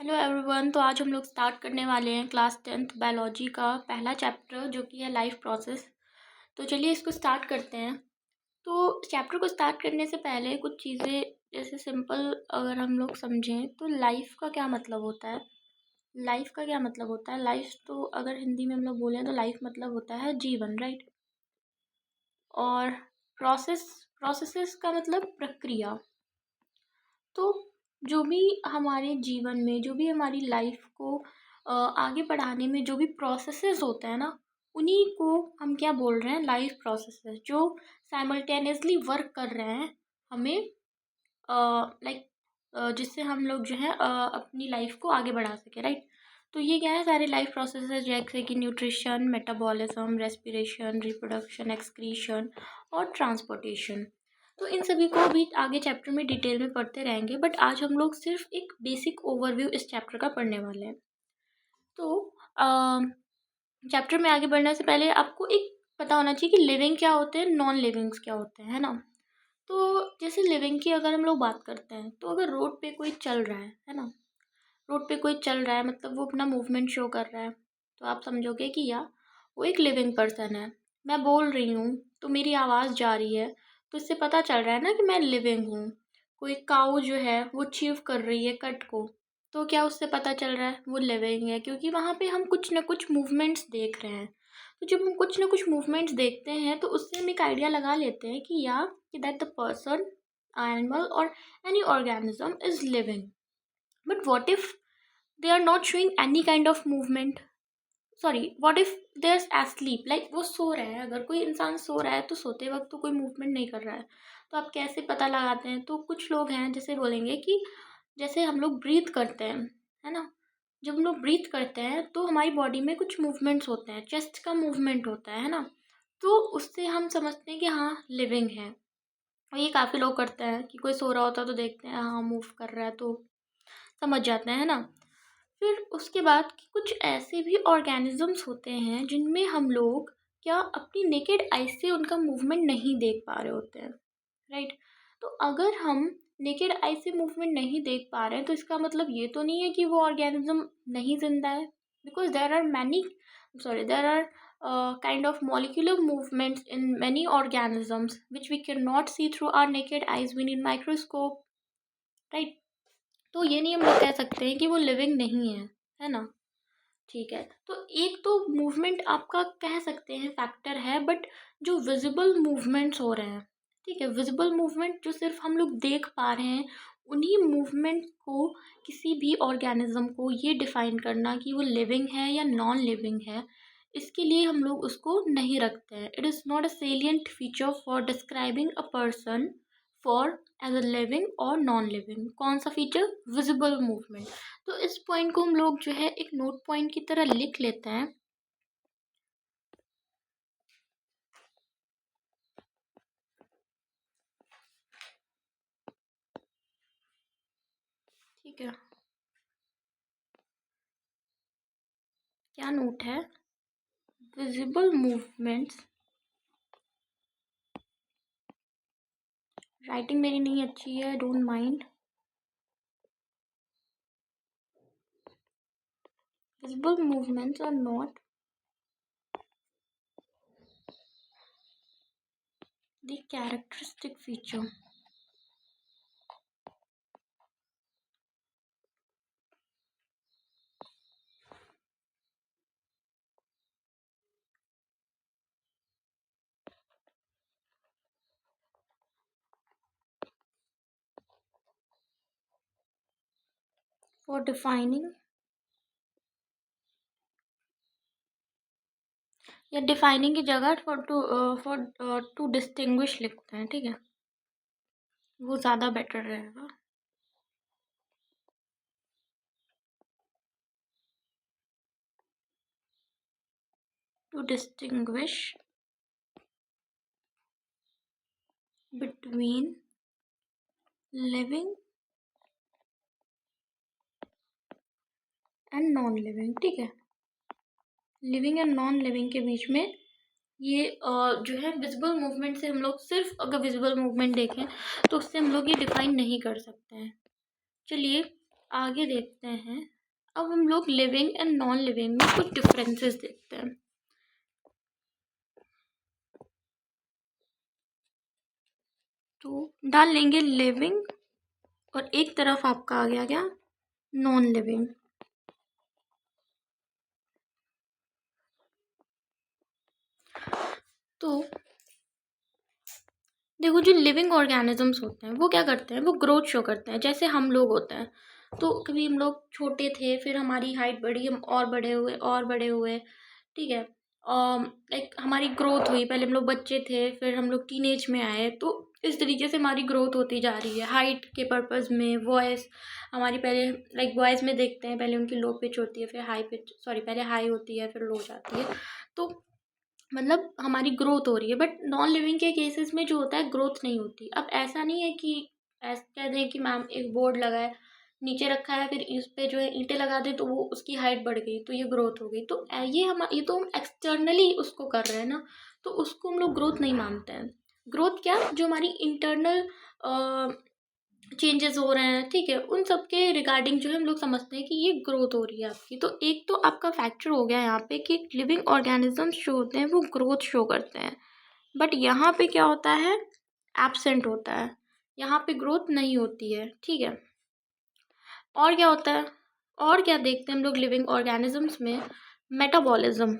Hello everyone. तो आज हम लोग स्टार्ट करने वाले हैं क्लास 10th बायोलॉजी का पहला चैप्टर जो कि है लाइफ प्रोसेस। तो चलिए इसको स्टार्ट करते हैं। तो चैप्टर को स्टार्ट करने से पहले कुछ चीज़ें जैसे सिंपल अगर हम लोग समझें तो लाइफ का क्या मतलब होता है। लाइफ का क्या मतलब होता है? लाइफ तो अगर हिंदी में हम लोग बोलें तो लाइफ मतलब होता है जीवन, राइट। और प्रोसेसेस का मतलब प्रक्रिया। तो जो भी हमारे जीवन में, जो भी हमारी लाइफ को आगे बढ़ाने में जो भी प्रोसेसेस होते हैं ना, उन्हीं को हम क्या बोल रहे हैं, लाइफ प्रोसेसेस, जो साइमल्टेनियसली वर्क कर रहे हैं हमें, लाइक जिससे हम लोग जो है अपनी लाइफ को आगे बढ़ा सके, राइट। तो ये क्या है, सारे लाइफ प्रोसेसेस जैसे कि nutrition, metabolism, respiration, reproduction, excretion और ट्रांसपोर्टेशन। तो इन सभी को भी आगे चैप्टर में डिटेल में पढ़ते रहेंगे, बट आज हम लोग सिर्फ एक बेसिक ओवरव्यू इस चैप्टर का पढ़ने वाले हैं। तो चैप्टर में आगे बढ़ने से पहले आपको एक पता होना चाहिए कि लिविंग क्या होते हैं, नॉन लिविंग्स क्या होते हैं, है ना। तो जैसे लिविंग की अगर हम लोग बात करते हैं, तो अगर रोड पे कोई चल रहा है ना, रोड पे कोई चल रहा है मतलब वो अपना मूवमेंट शो कर रहा है, तो आप समझोगे कि या वो एक लिविंग पर्सन है। मैं बोल रही हूँ तो मेरी आवाज़ जा रही है, तो इससे पता चल रहा है ना कि मैं लिविंग हूँ। कोई काऊ जो है वो चीव कर रही है कट को, तो क्या उससे पता चल रहा है वो लिविंग है, क्योंकि वहाँ पे हम कुछ ना कुछ मूवमेंट्स देख रहे हैं। तो जब हम कुछ ना कुछ मूवमेंट्स देखते हैं तो उससे हम एक आइडिया लगा लेते हैं कि या कि दैट द पर्सन, एनिमल और any organism is living. But what if they are not showing any kind of movement? Sorry, what if they're asleep, like वो सो रहे हैं। अगर कोई इंसान सो रहा है तो सोते वक्त तो कोई मूवमेंट नहीं कर रहा है, तो आप कैसे पता लगाते हैं? तो कुछ लोग हैं जैसे बोलेंगे कि जैसे हम लोग ब्रीथ करते हैं, है ना। जब हम लोग ब्रीथ करते हैं तो हमारी बॉडी में कुछ मूवमेंट्स होते हैं, चेस्ट का मूवमेंट होता है ना। तो उससे हम समझते हैं कि हाँ लिविंग है। और ये काफ़ी लोग करते हैं कि कोई सो रहा होता है तो देखते हैं हाँ मूव कर रहा है, तो समझ जाते हैं, है ना। फिर उसके बाद कि कुछ ऐसे भी ऑर्गेनिजम्स होते हैं जिनमें हम लोग क्या अपनी नेकेड आई से उनका मूवमेंट नहीं देख पा रहे होते हैं, राइट। तो अगर हम नेकेड आई से मूवमेंट नहीं देख पा रहे हैं तो इसका मतलब ये तो नहीं है कि वो ऑर्गेनिज्म नहीं जिंदा है, because there are many, sorry, there are kind of molecular movements in many organisms which we cannot see through our naked eyes, we need microscope, right। तो ये नहीं हम लोग कह सकते हैं कि वो लिविंग नहीं है ना। ठीक है, तो एक तो मूवमेंट आपका कह सकते हैं फैक्टर है, बट जो विजिबल मूवमेंट्स हो रहे हैं, ठीक है, विजिबल मूवमेंट जो सिर्फ हम लोग देख पा रहे हैं, उन्हीं मूवमेंट को किसी भी ऑर्गेनिज्म को ये डिफाइन करना कि वो लिविंग है या नॉन लिविंग है, इसके लिए हम लोग उसको नहीं रखते हैं। It is not a salient feature for describing a person for as a living और नॉन लिविंग। कौन सा फीचर? Visible movement. तो इस पॉइंट को हम लोग जो है एक नोट पॉइंट की तरह लिख लेते हैं। ठीक है, क्या नोट है? Visible movements. राइटिंग मेरी नहीं अच्छी है, don't mind. Visible movements are not the characteristic feature for defining, या डिफाइनिंग की जगह फॉर टू डिस्टिंग्विश लिखते हैं, ठीक है, वो ज़्यादा बेटर रहेगा। To distinguish between living and non living, ठीक है। लिविंग एंड नॉन लिविंग के बीच में ये जो है विजिबल मूवमेंट से हम लोग सिर्फ अगर विजिबल मूवमेंट देखें तो उससे हम लोग ये डिफाइन नहीं कर सकते हैं। चलिए आगे देखते हैं। अब हम लोग लिविंग एंड नॉन लिविंग में कुछ डिफरेंसेस देखते हैं। तो डाल लेंगे लिविंग और एक तरफ आपका आ गया क्या, नॉन लिविंग। तो देखो, जो लिविंग ऑर्गेनिजम्स होते हैं वो क्या करते हैं, वो ग्रोथ शो करते हैं। जैसे हम लोग होते हैं, तो कभी हम लोग छोटे थे, फिर हमारी हाइट बढ़ी, हम और बड़े हुए और बड़े हुए, ठीक है। लाइक हमारी ग्रोथ हुई, पहले हम लोग बच्चे थे, फिर हम लोग टीनेज में आए, तो इस तरीके से हमारी ग्रोथ होती जा रही है। हाइट के पर्पस में वॉइस हमारी पहले, लाइक बॉयज़ में देखते हैं पहले उनकी लो पिच होती है, फिर हाई पिच, सॉरी पहले हाई होती है फिर लो जाती है। तो मतलब हमारी ग्रोथ हो रही है। बट नॉन लिविंग के केसेस में जो होता है, ग्रोथ नहीं होती। अब ऐसा नहीं है कि ऐसा कह दें कि मैम एक बोर्ड लगा है, नीचे रखा है, फिर इस पे जो है ईंटें लगा दें तो वो उसकी हाइट बढ़ गई तो ये ग्रोथ हो गई। तो ये तो हम एक्सटर्नली उसको कर रहे हैं ना, तो उसको हम लोग ग्रोथ नहीं मानते हैं। ग्रोथ क्या, जो हमारी इंटरनल चेंजेस हो रहे हैं, ठीक है, उन सब के रिगार्डिंग जो है हम लोग समझते हैं कि ये ग्रोथ हो रही है आपकी। तो एक तो आपका फैक्टर हो गया यहाँ पे कि लिविंग ऑर्गेनिजम्स जो होते हैं वो ग्रोथ शो करते हैं। बट यहाँ पे क्या होता है, एब्सेंट होता है, यहाँ पे ग्रोथ नहीं होती है, ठीक है। और क्या होता है, और क्या देखते हैं हम लोग लिविंग ऑर्गेनिजम्स में, मेटाबॉलिज्म।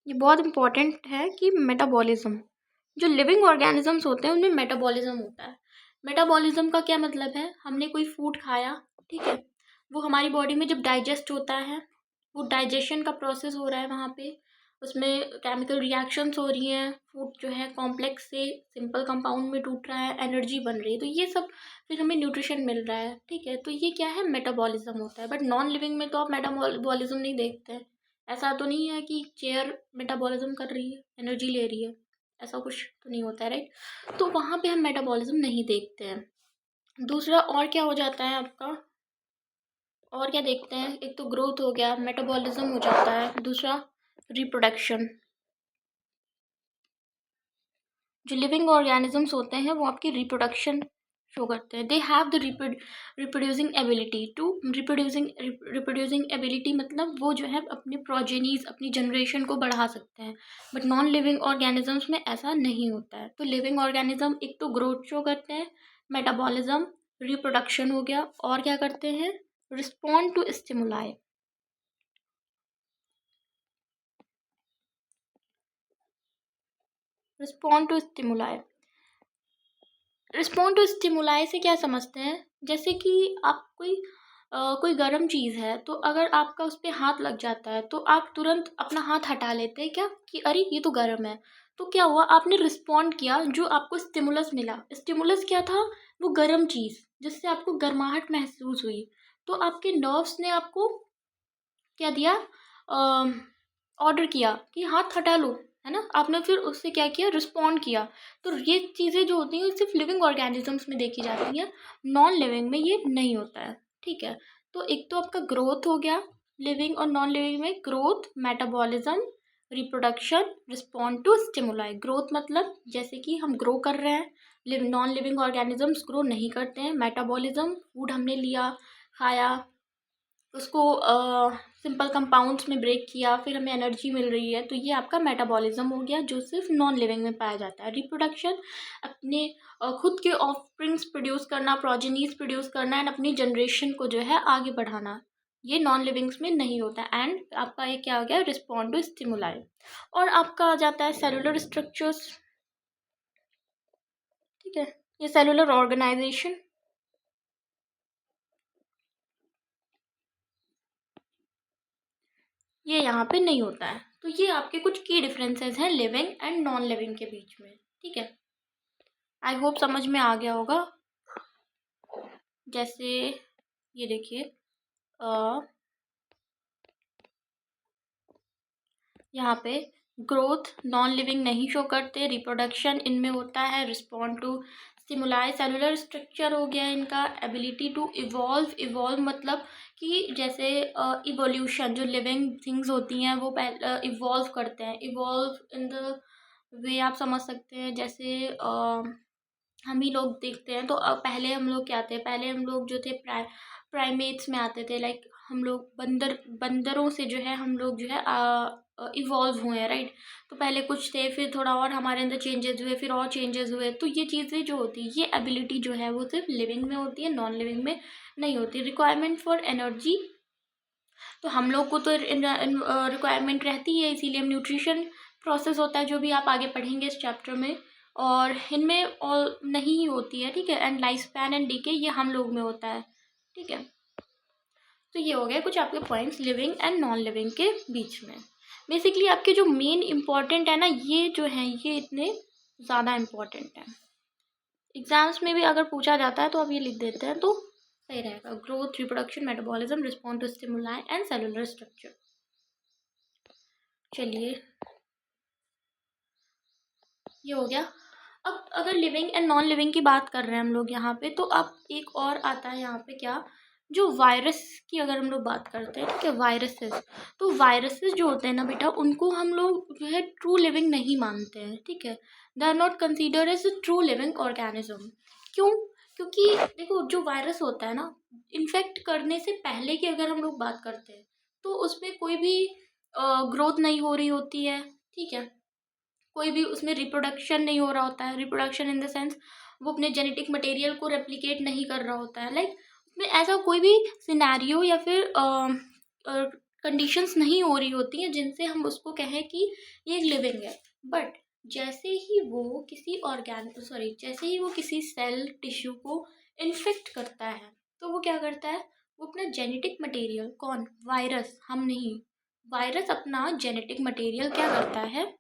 ये बहुत इंपॉर्टेंट है कि मेटाबॉलिज्म, जो लिविंग ऑर्गेनिजम्स होते हैं उनमें मेटाबॉलिज्म होता है। मेटाबॉलिज्म का क्या मतलब है, हमने कोई फूड खाया, ठीक है, वो हमारी बॉडी में जब डाइजेस्ट होता है, वो डाइजेशन का प्रोसेस हो रहा है वहाँ पे, उसमें केमिकल रिएक्शंस हो रही हैं, फूड जो है कॉम्प्लेक्स से सिंपल कंपाउंड में टूट रहा है, एनर्जी बन रही है, तो ये सब फिर हमें न्यूट्रिशन मिल रहा है, ठीक है। तो ये क्या है, मेटाबॉलिज्म होता है। बट नॉन लिविंग में तो आप मेटाबॉलिज्म नहीं देखते हैं। ऐसा तो नहीं है कि चेयर मेटाबॉलिज्म कर रही है, एनर्जी ले रही है, ऐसा कुछ तो नहीं होता है, राइट। तो वहाँ पे हम मेटाबॉलिज्म नहीं देखते हैं। दूसरा और क्या हो जाता है आपका, और क्या देखते हैं, एक तो ग्रोथ हो गया, मेटाबॉलिज्म हो जाता है, दूसरा रिप्रोडक्शन। जो लिविंग ऑर्गेनिजम्स होते हैं वो आपकी रिप्रोडक्शन शो करते हैं। They have the reproducing ability to reproducing ability, मतलब वो जो है अपने प्रोजेनीज, अपनी जनरेशन को बढ़ा सकते हैं। बट नॉन लिविंग ऑर्गेनिजम्स में ऐसा नहीं होता है। तो लिविंग ऑर्गेनिज्म एक तो ग्रोथ शो करते हैं, मेटाबॉलिज्म, रिप्रोडक्शन हो गया, और क्या करते हैं, respond to stimuli. Respond to stimuli, respond to stimuli से क्या समझते हैं, जैसे कि आप कोई गर्म चीज़ है, तो अगर आपका उस पर हाथ लग जाता है तो आप तुरंत अपना हाथ हटा लेते हैं क्या, कि अरे ये तो गर्म है। तो क्या हुआ, आपने रिस्पॉन्ड किया, जो आपको स्टिमुलस मिला, स्टिमुलस क्या था, वो गर्म चीज़, जिससे आपको गर्माहट महसूस हुई। तो आपके नर्व्स ने आपको क्या दिया, ऑर्डर किया कि हाथ हटा लो, है ना, आपने फिर उससे क्या किया, रिस्पॉन्ड किया। तो ये चीज़ें जो होती हैं सिर्फ लिविंग ऑर्गेनिजम्स में देखी जाती हैं, नॉन लिविंग में ये नहीं होता है, ठीक है। तो एक तो आपका ग्रोथ हो गया, लिविंग और नॉन लिविंग में growth, metabolism, reproduction, respond to stimuli. Growth मतलब जैसे कि हम ग्रो कर रहे हैं, नॉन लिविंग ऑर्गेनिजम्स ग्रो नहीं करते हैं। मेटाबॉलिज्म, फूड हमने लिया, खाया, उसको सिंपल कंपाउंड्स में ब्रेक किया, फिर हमें एनर्जी मिल रही है, तो ये आपका मेटाबॉलिज्म हो गया, जो सिर्फ नॉन लिविंग में पाया जाता है। रिप्रोडक्शन, अपने खुद के ऑफस्प्रिंग्स प्रोड्यूस करना, प्रोजेनीज प्रोड्यूस करना, एंड अपनी जनरेशन को जो है आगे बढ़ाना, ये नॉन लिविंग्स में नहीं होता। एंड आपका ये क्या हो गया, रिस्पॉन्ड टू स्टिमुलाई। और आपका आ जाता है सेलुलर स्ट्रक्चर्स, ठीक है, ये सेलुलर ऑर्गेनाइजेशन, ये यहाँ पे नहीं होता है। तो ये आपके कुछ की डिफरेंसेस हैं लिविंग एंड नॉन लिविंग के बीच में, ठीक है। आई होप समझ में आ गया होगा। जैसे ये देखिए, यहाँ पे ग्रोथ नॉन लिविंग नहीं शो करते, रिप्रोडक्शन इनमें होता है, respond to stimuli. Cellular structure हो गया इनका, एबिलिटी टू इवॉल्व, इवॉल्व मतलब कि जैसे इवोल्यूशन, जो लिविंग थिंग्स होती हैं वो इवॉल्व करते हैं, इवॉल्व इन द वे आप समझ सकते हैं, जैसे हम ही लोग देखते हैं। तो पहले हम लोग क्या थे, पहले हम लोग जो थे प्राइमेट्स में आते थे, लाइक हम लोग बंदरों से जो है हम लोग जो है इवॉल्व हुए हैं, राइट। तो पहले कुछ थे, फिर थोड़ा और हमारे अंदर चेंजेस हुए, फिर और चेंजेस हुए। तो ये चीज़ें जो होती है, ये एबिलिटी जो है वो सिर्फ लिविंग में होती है, नॉन लिविंग में नहीं होती। रिक्वायरमेंट फॉर एनर्जी, तो हम लोग को तो रिक्वायरमेंट रहती है, इसीलिए हम न्यूट्रिशन प्रोसेस होता है जो भी आप आगे पढ़ेंगे इस चैप्टर में, और इनमें ऑल नहीं होती है, ठीक है। And life span and decay ये हम लोग में होता है, ठीक है। तो ये हो गया कुछ आपके points living and non living के बीच में। बेसिकली आपके जो मेन इम्पॉर्टेंट है ना, ये जो हैं ये इतने ज़्यादा इम्पॉर्टेंट हैं। एग्जाम्स में भी अगर पूछा जाता है तो आप ये लिख देते हैं तो सही रहेगा। Growth, reproduction, metabolism, response to stimuli and cellular structure. चलिए, ये हो गया। अब अगर लिविंग एंड नॉन लिविंग की बात कर रहे हैं हम लोग यहाँ पे, तो अब एक और आता है यहाँ पे क्या, जो वायरस की अगर हम लोग बात करते हैं, ठीक है, वायरसेस। तो वायरसेस जो होते हैं ना बेटा, उनको हम लोग जो है ट्रू लिविंग नहीं मानते हैं, ठीक है। They are not considered as true living organism. क्यों? क्योंकि देखो, जो वायरस होता है ना, इन्फेक्ट करने से पहले की अगर हम लोग बात करते हैं, तो उसमें कोई भी ग्रोथ नहीं हो रही होती है, ठीक है। कोई भी उसमें रिप्रोडक्शन नहीं हो रहा होता है। रिप्रोडक्शन इन द सेंस, वो अपने जेनेटिक मटेरियल को रेप्लिकेट नहीं कर रहा होता है। लाइक उसमें ऐसा कोई भी सिनेरियो या फिर कंडीशंस नहीं हो रही होती हैं जिनसे हम उसको कहें कि ये लिविंग है। बट जैसे ही वो किसी सेल टिश्यू को इन्फेक्ट करता है, तो वो क्या करता है, वो अपना जेनेटिक मटेरियल, कौन, वायरस, हम नहीं, वायरस अपना जेनेटिक मटेरियल क्या करता है,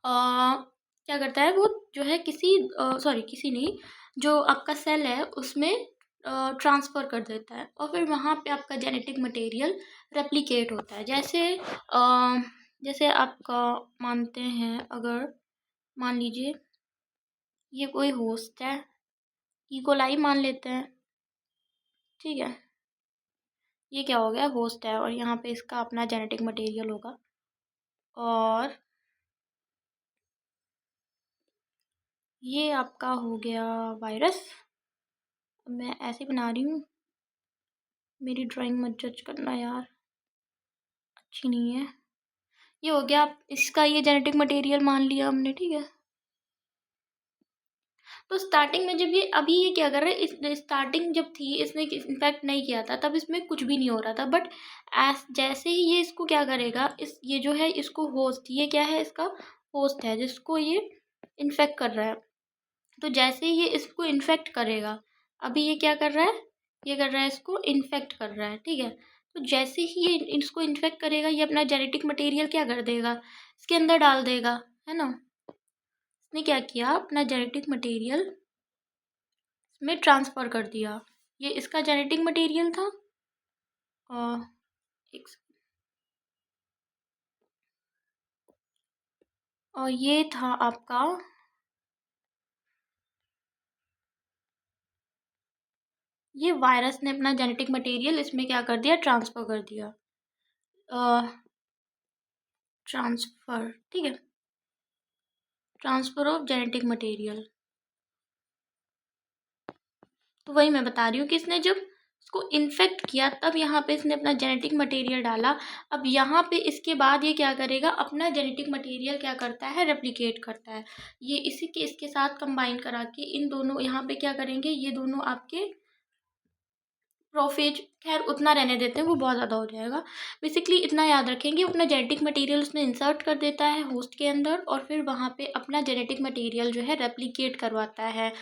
क्या करता है वो, जो है किसी नहीं, जो आपका सेल है उसमें ट्रांसफ़र कर देता है, और फिर वहाँ पे आपका जेनेटिक मटेरियल रेप्लिकेट होता है। जैसे आपका मानते हैं, अगर मान लीजिए ये कोई होस्ट है, इकोलाई मान लेते हैं, ठीक है। ये क्या हो गया, होस्ट है, और यहाँ पे इसका अपना जेनेटिक मटेरियल होगा, और ये आपका हो गया वायरस। मैं ऐसे बना रही हूँ, मेरी ड्राइंग मत जज करना यार, अच्छी नहीं है। ये हो गया, इसका ये जेनेटिक मटेरियल मान लिया हमने, ठीक है। तो स्टार्टिंग में जब ये अभी ये क्या कर रहा है, इस स्टार्टिंग जब थी, इसने इन्फेक्ट नहीं किया था, तब इसमें कुछ भी नहीं हो रहा था। बट जैसे ही ये इसको क्या करेगा, ये जो है इसको होस्ट, ये क्या है, इसका होस्ट है जिसको ये इन्फेक्ट कर रहा है। तो जैसे ही ये इसको इन्फेक्ट करेगा, अभी ये क्या कर रहा है, ये कर रहा है, इसको इन्फेक्ट कर रहा है, ठीक है। तो जैसे ही ये इसको इन्फेक्ट करेगा, ये अपना जेनेटिक मटेरियल क्या कर देगा, इसके अंदर डाल देगा, है ना। इसने क्या किया, अपना जेनेटिक मटेरियल इसमें ट्रांसफ़र कर दिया। ये इसका जेनेटिक मटेरियल था, और ये था आपका, ये वायरस ने अपना जेनेटिक मटेरियल इसमें क्या कर दिया, ट्रांसफ़र कर दिया, ट्रांसफ़र, ठीक है, ट्रांसफ़र ऑफ जेनेटिक मटेरियल। तो वही मैं बता रही हूँ कि इसने जब इसको इन्फेक्ट किया, तब यहाँ पे इसने अपना जेनेटिक मटेरियल डाला। अब यहाँ पे इसके बाद ये क्या करेगा, अपना जेनेटिक मटेरियल क्या करता है, रेप्लिकेट करता है। ये इसी के इसके साथ कंबाइन करा के इन दोनों यहाँ पे क्या करेंगे, ये दोनों आपके प्रोफेज, खैर उतना रहने देते हैं, वो बहुत ज़्यादा हो जाएगा। बेसिकली इतना याद रखेंगे, अपना जेनेटिक मटेरियल उसमें इंसर्ट कर देता है होस्ट के अंदर, और फिर वहाँ पे अपना जेनेटिक मटेरियल जो है रेप्लिकेट करवाता है।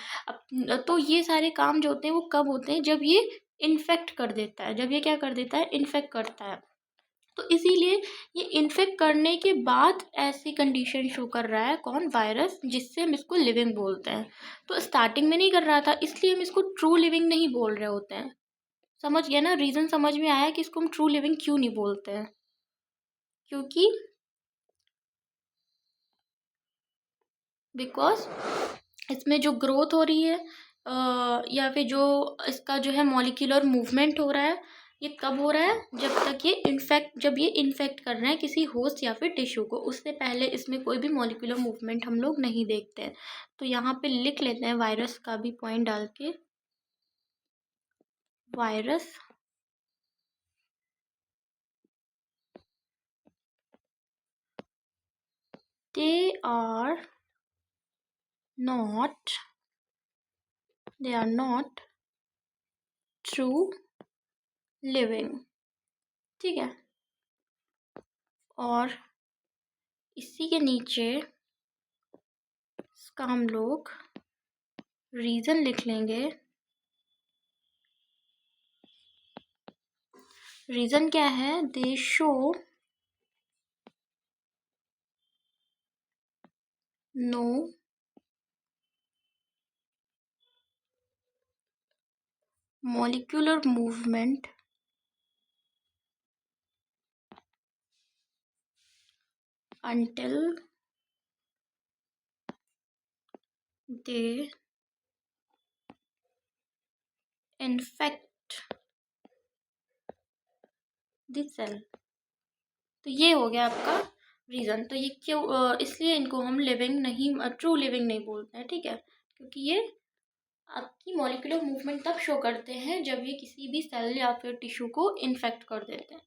तो ये सारे काम जो होते हैं वो कब होते हैं, जब ये इन्फेक्ट कर देता है, जब ये क्या कर देता है, इन्फेक्ट करता है। तो इसीलिए ये इन्फेक्ट करने के बाद ऐसी कंडीशन शो कर रहा है, कौन, वायरस, जिससे हम इसको लिविंग बोलते हैं। तो स्टार्टिंग में नहीं कर रहा था, इसलिए हम इसको ट्रू लिविंग नहीं बोल रहे होते हैं। समझ गया ना, रीज़न समझ में आया कि इसको हम ट्रू लिविंग क्यों नहीं बोलते हैं, क्योंकि बिकॉज इसमें जो ग्रोथ हो रही है, या फिर जो इसका जो है मॉलिक्यूलर मूवमेंट हो रहा है, ये कब हो रहा है? जब ये इन्फेक्ट कर रहे हैं किसी होस्ट या फिर टिश्यू को। उससे पहले इसमें कोई भी मॉलिक्यूलर मूवमेंट हम लोग नहीं देखते हैं। तो यहाँ पे लिख लेते हैं वायरस का भी पॉइंट डाल के, virus they are not true living, ठीक है। और इसी के नीचे इसका हम लोग रीज़न लिख लेंगे। रीज़न क्या है? They show no molecular movement until they infect the cell। तो ये हो गया आपका रीज़न। तो ये क्यों, इसलिए इनको हम लिविंग नहीं, ट्रू लिविंग नहीं बोलते हैं, ठीक है। क्योंकि ये आपकी मॉलिक्यूलर मूवमेंट तब शो करते हैं जब ये किसी भी सेल या फिर टिश्यू को इन्फेक्ट कर देते हैं।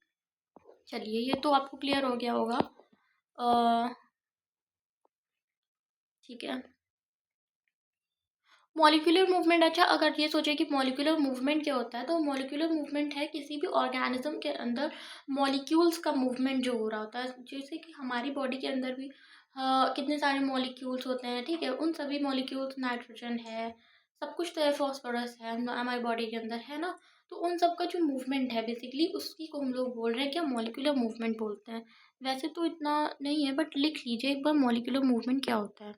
चलिए, ये तो आपको क्लियर हो गया होगा, ठीक है। मॉलिक्यूलर मूवमेंट, अच्छा अगर ये सोचे कि मॉलिक्यूलर मूवमेंट क्या होता है, तो मॉलिक्यूलर मूवमेंट है किसी भी ऑर्गेनिज्म के अंदर मॉलिक्यूल्स का मूवमेंट जो हो रहा होता है। जैसे कि हमारी बॉडी के अंदर भी कितने सारे मॉलिक्यूल्स होते हैं, ठीक है। उन सभी मॉलिक्यूल्स, नाइट्रोजन है, सब कुछ तो है, फॉस्फोरस है हमारी बॉडी के अंदर, है ना। तो उन सब का जो मूवमेंट है बेसिकली उसी को हम लोग बोल रहे हैं क्या? मॉलिक्यूलर मूवमेंट बोलते हैं। वैसे तो इतना नहीं है, बट लिख लीजिए एक बार मॉलिक्यूलर मूवमेंट क्या होता है।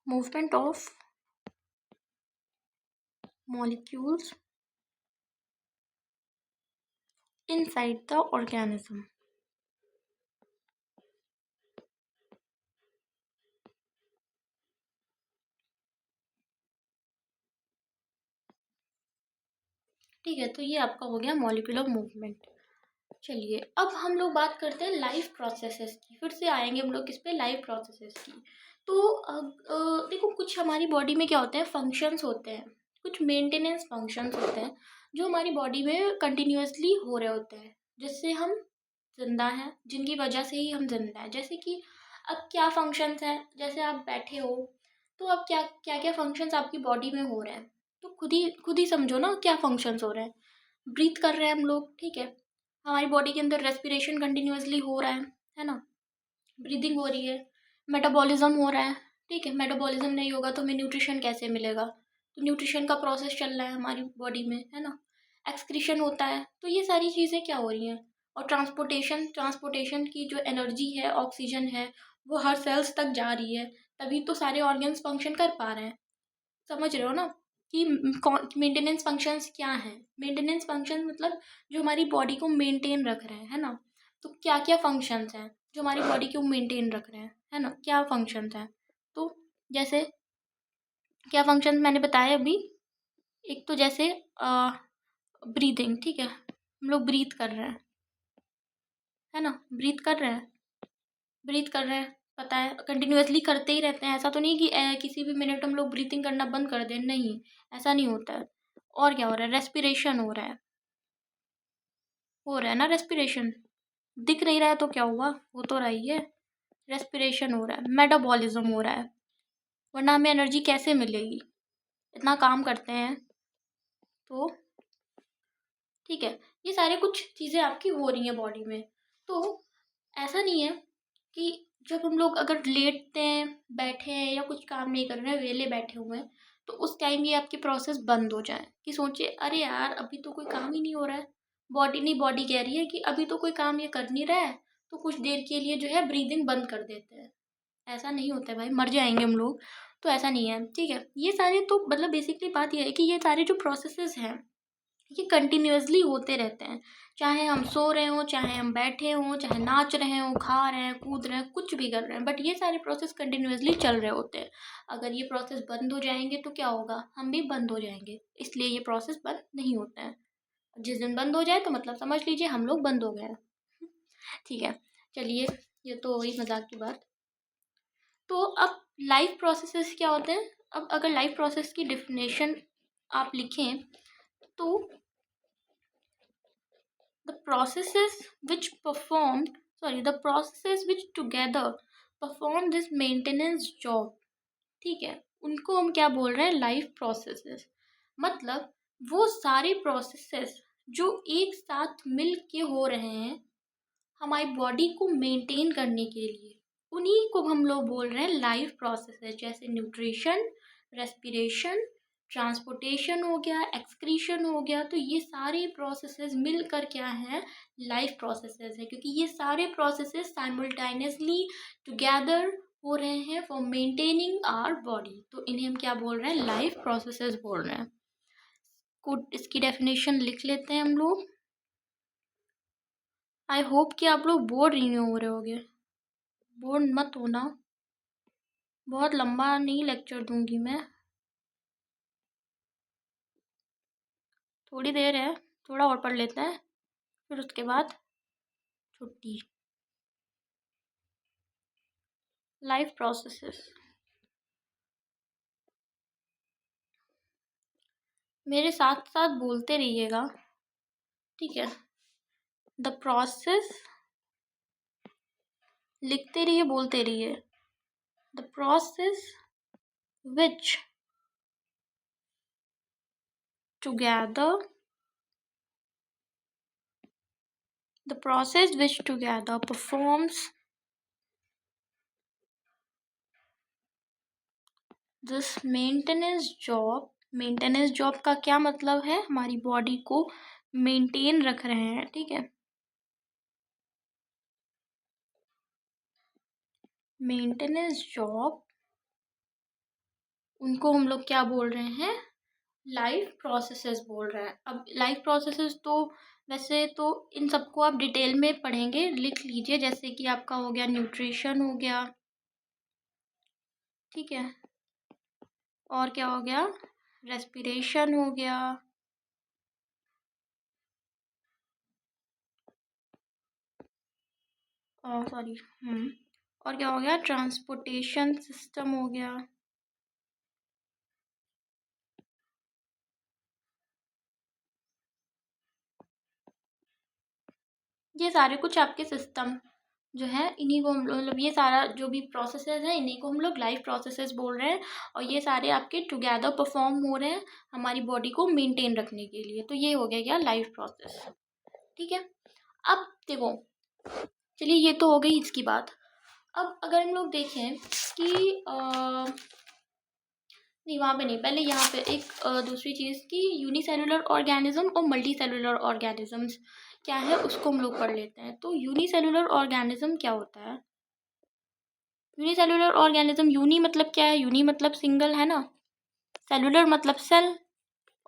Movement of molecules inside the organism। ठीक है, तो ये आपका हो गया मॉलिक्यूलर मूवमेंट। चलिए, अब हम लोग बात करते हैं लाइफ प्रोसेसेस की। फिर से आएंगे हम लोग किस पे? लाइफ प्रोसेसेस की। तो देखो, कुछ हमारी बॉडी में क्या होते हैं? फंक्शंस होते हैं, कुछ मेंटेनेंस फंक्शंस होते हैं जो हमारी बॉडी में कंटिन्यूअसली हो रहे होते हैं, जिससे हम जिंदा हैं, जिनकी वजह से ही हम जिंदा हैं। जैसे कि अब क्या फंक्शंस हैं? जैसे आप बैठे हो, तो अब क्या क्या क्या फंक्शंस आपकी बॉडी में हो रहे हैं, तो खुद ही समझो ना क्या फंक्शंस हो रहे हैं। ब्रीथ कर रहे हैं हम लोग, ठीक है। हमारी बॉडी के अंदर रेस्पिरेशन कंटिन्यूअसली हो रहा है ना, ब्रीदिंग हो रही है। मेटाबॉलिज्म हो रहा है, ठीक है। मेटाबॉलिज्म नहीं होगा तो हमें न्यूट्रिशन कैसे मिलेगा? तो न्यूट्रिशन का प्रोसेस चल रहा है हमारी बॉडी में, है ना। एक्सक्रीशन होता है। तो ये सारी चीज़ें क्या हो रही हैं? और ट्रांसपोर्टेशन की जो एनर्जी है, ऑक्सीजन है, वो हर सेल्स तक जा रही है, तभी तो सारे ऑर्गन्स फंक्शन कर पा रहे हैं। समझ रहे हो ना कि मेंटेनेंस फंक्शंस क्या हैं? मेंटेनेंस फंक्शन मतलब जो हमारी बॉडी को मेंटेन रख रहे हैं, है ना। तो क्या क्या फंक्शंस हैं जो हमारी बॉडी को मेंटेन रख रहे हैं, है ना? क्या फंक्शंस हैं? तो जैसे क्या फंक्शंस मैंने बताए अभी। एक तो जैसे ब्रीदिंग, ठीक है। हम लोग ब्रीथ कर रहे हैं, है ना, ब्रीथ कर रहे हैं, पता है कंटिन्यूअसली करते ही रहते हैं। ऐसा तो नहीं कि किसी भी मिनट हम लोग ब्रीथिंग करना बंद कर दें, नहीं, ऐसा नहीं होता है। और क्या हो रहा है? रेस्पिरेशन हो रहा है ना, रेस्पिरेशन। दिख नहीं रहा है तो क्या हुआ? हो तो रहा ही है, रेस्पिरेशन हो रहा है। मेटाबॉलिज्म हो रहा है, वरना हमें एनर्जी कैसे मिलेगी? इतना काम करते हैं तो, ठीक है। ये सारे कुछ चीज़ें आपकी हो रही हैं बॉडी में। तो ऐसा नहीं है कि जब हम लोग अगर लेटते हैं, बैठे हैं या कुछ काम नहीं कर रहे हैं, वेले बैठे हुए हैं, तो उस टाइम ये आपकी प्रोसेस बंद हो जाए कि सोचे अरे यार अभी तो कोई काम ही नहीं हो रहा है। बॉडी कह रही है कि अभी तो कोई काम ये कर नहीं रहा है, तो कुछ देर के लिए जो है ब्रीदिंग बंद कर देते हैं। ऐसा नहीं होता है भाई, मर जाएंगे हम लोग। तो ऐसा नहीं है, ठीक है। ये सारे तो मतलब बेसिकली बात ये है कि ये सारे जो प्रोसेसेस हैं ये कंटिन्यूअसली होते रहते हैं, चाहे हम सो रहे हों, चाहे हम बैठे हों, चाहे नाच रहे हों, खा रहे हैं, कूद रहे हैं, कुछ भी कर रहे हैं, बट ये सारे प्रोसेस कंटिन्यूअसली चल रहे होते हैं। अगर ये प्रोसेस बंद हो जाएंगे तो क्या होगा, हम भी बंद हो जाएंगे, इसलिए ये प्रोसेस बंद नहीं होते हैं। जिस दिन बंद हो जाए तो मतलब समझ लीजिए हम लोग बंद हो गए हैं। ठीक है, चलिए, ये तो वही मजाक की बात। तो अब लाइफ प्रोसेसेस क्या होते हैं। अब अगर लाइफ प्रोसेस की डिफिनेशन आप लिखें तो the processes which performed the processes which together perform this maintenance job, ठीक है, उनको हम क्या बोल रहे हैं, लाइफ प्रोसेसेस। मतलब वो सारे प्रोसेसेस जो एक साथ मिल के हो रहे हैं हमारी बॉडी को मेंटेन करने के लिए, उन्हीं को हम लोग बोल रहे हैं लाइफ प्रोसेसेस। जैसे न्यूट्रिशन, रेस्पिरेशन, ट्रांसपोर्टेशन हो गया, एक्सक्रीशन हो गया, तो ये सारे प्रोसेसेस मिलकर क्या है, लाइफ प्रोसेसेस है, क्योंकि ये सारे प्रोसेसेस साइमल्टेनियसली टुगेदर हो रहे हैं फॉर मेंटेनिंग आवर बॉडी, तो इन्हें हम क्या बोल रहे हैं, लाइफ प्रोसेसेस बोल रहे हैं। इसकी डेफिनेशन लिख लेते हैं हम लोग। आई होप कि आप लोग बोर नहीं हो रहे होगे, बोर मत होना, बहुत लंबा नहीं लेक्चर दूंगी मैं, थोड़ी देर है, थोड़ा और पढ़ लेते हैं, फिर उसके बाद छुट्टी। लाइफ प्रोसेसेस, मेरे साथ साथ बोलते रहिएगा, ठीक है। द प्रोसेस, लिखते रहिए, बोलते रहिए। The process which together, the process which together performs this maintenance job। Maintenance job का क्या मतलब है, हमारी बॉडी को मेंटेन रख रहे हैं, ठीक है। मेंटेनेंस जॉब, उनको हम लोग क्या बोल रहे हैं, लाइफ प्रोसेसेस बोल रहे हैं। अब लाइफ प्रोसेसेस तो वैसे तो इन सबको आप डिटेल में पढ़ेंगे, लिख लीजिए, जैसे कि आपका हो गया न्यूट्रिशन हो गया, ठीक है, और क्या हो गया, रेस्पिरेशन हो गया, सॉरी, और क्या हो गया, ट्रांसपोर्टेशन सिस्टम हो गया, ये सारे कुछ आपके सिस्टम जो है, इन्हीं को हम मतलब ये सारा जो भी प्रोसेसेस है इन्हीं को हम लोग लाइफ प्रोसेसेस बोल रहे हैं, और ये सारे आपके टुगेदर परफॉर्म हो रहे हैं हमारी बॉडी को मेंटेन रखने के लिए, तो ये हो गया क्या, लाइफ प्रोसेस, ठीक है। अब देखो, चलिए ये तो हो गई इसकी बात। अब अगर हम लोग देखें कि नहीं, वहाँ पे नहीं, पहले यहाँ पे एक दूसरी चीज़ की, यूनिसेलुलर ऑर्गेनिज्म और मल्टी सेलुलर ऑर्गेनिजम्स क्या है उसको हम लोग पढ़ लेते हैं। तो यूनिसेलुलर ऑर्गेनिज्म क्या होता है, यूनिसेलुलर ऑर्गेनिज्म, यूनी मतलब क्या है, यूनी मतलब सिंगल है ना, सेलुलर मतलब सेल,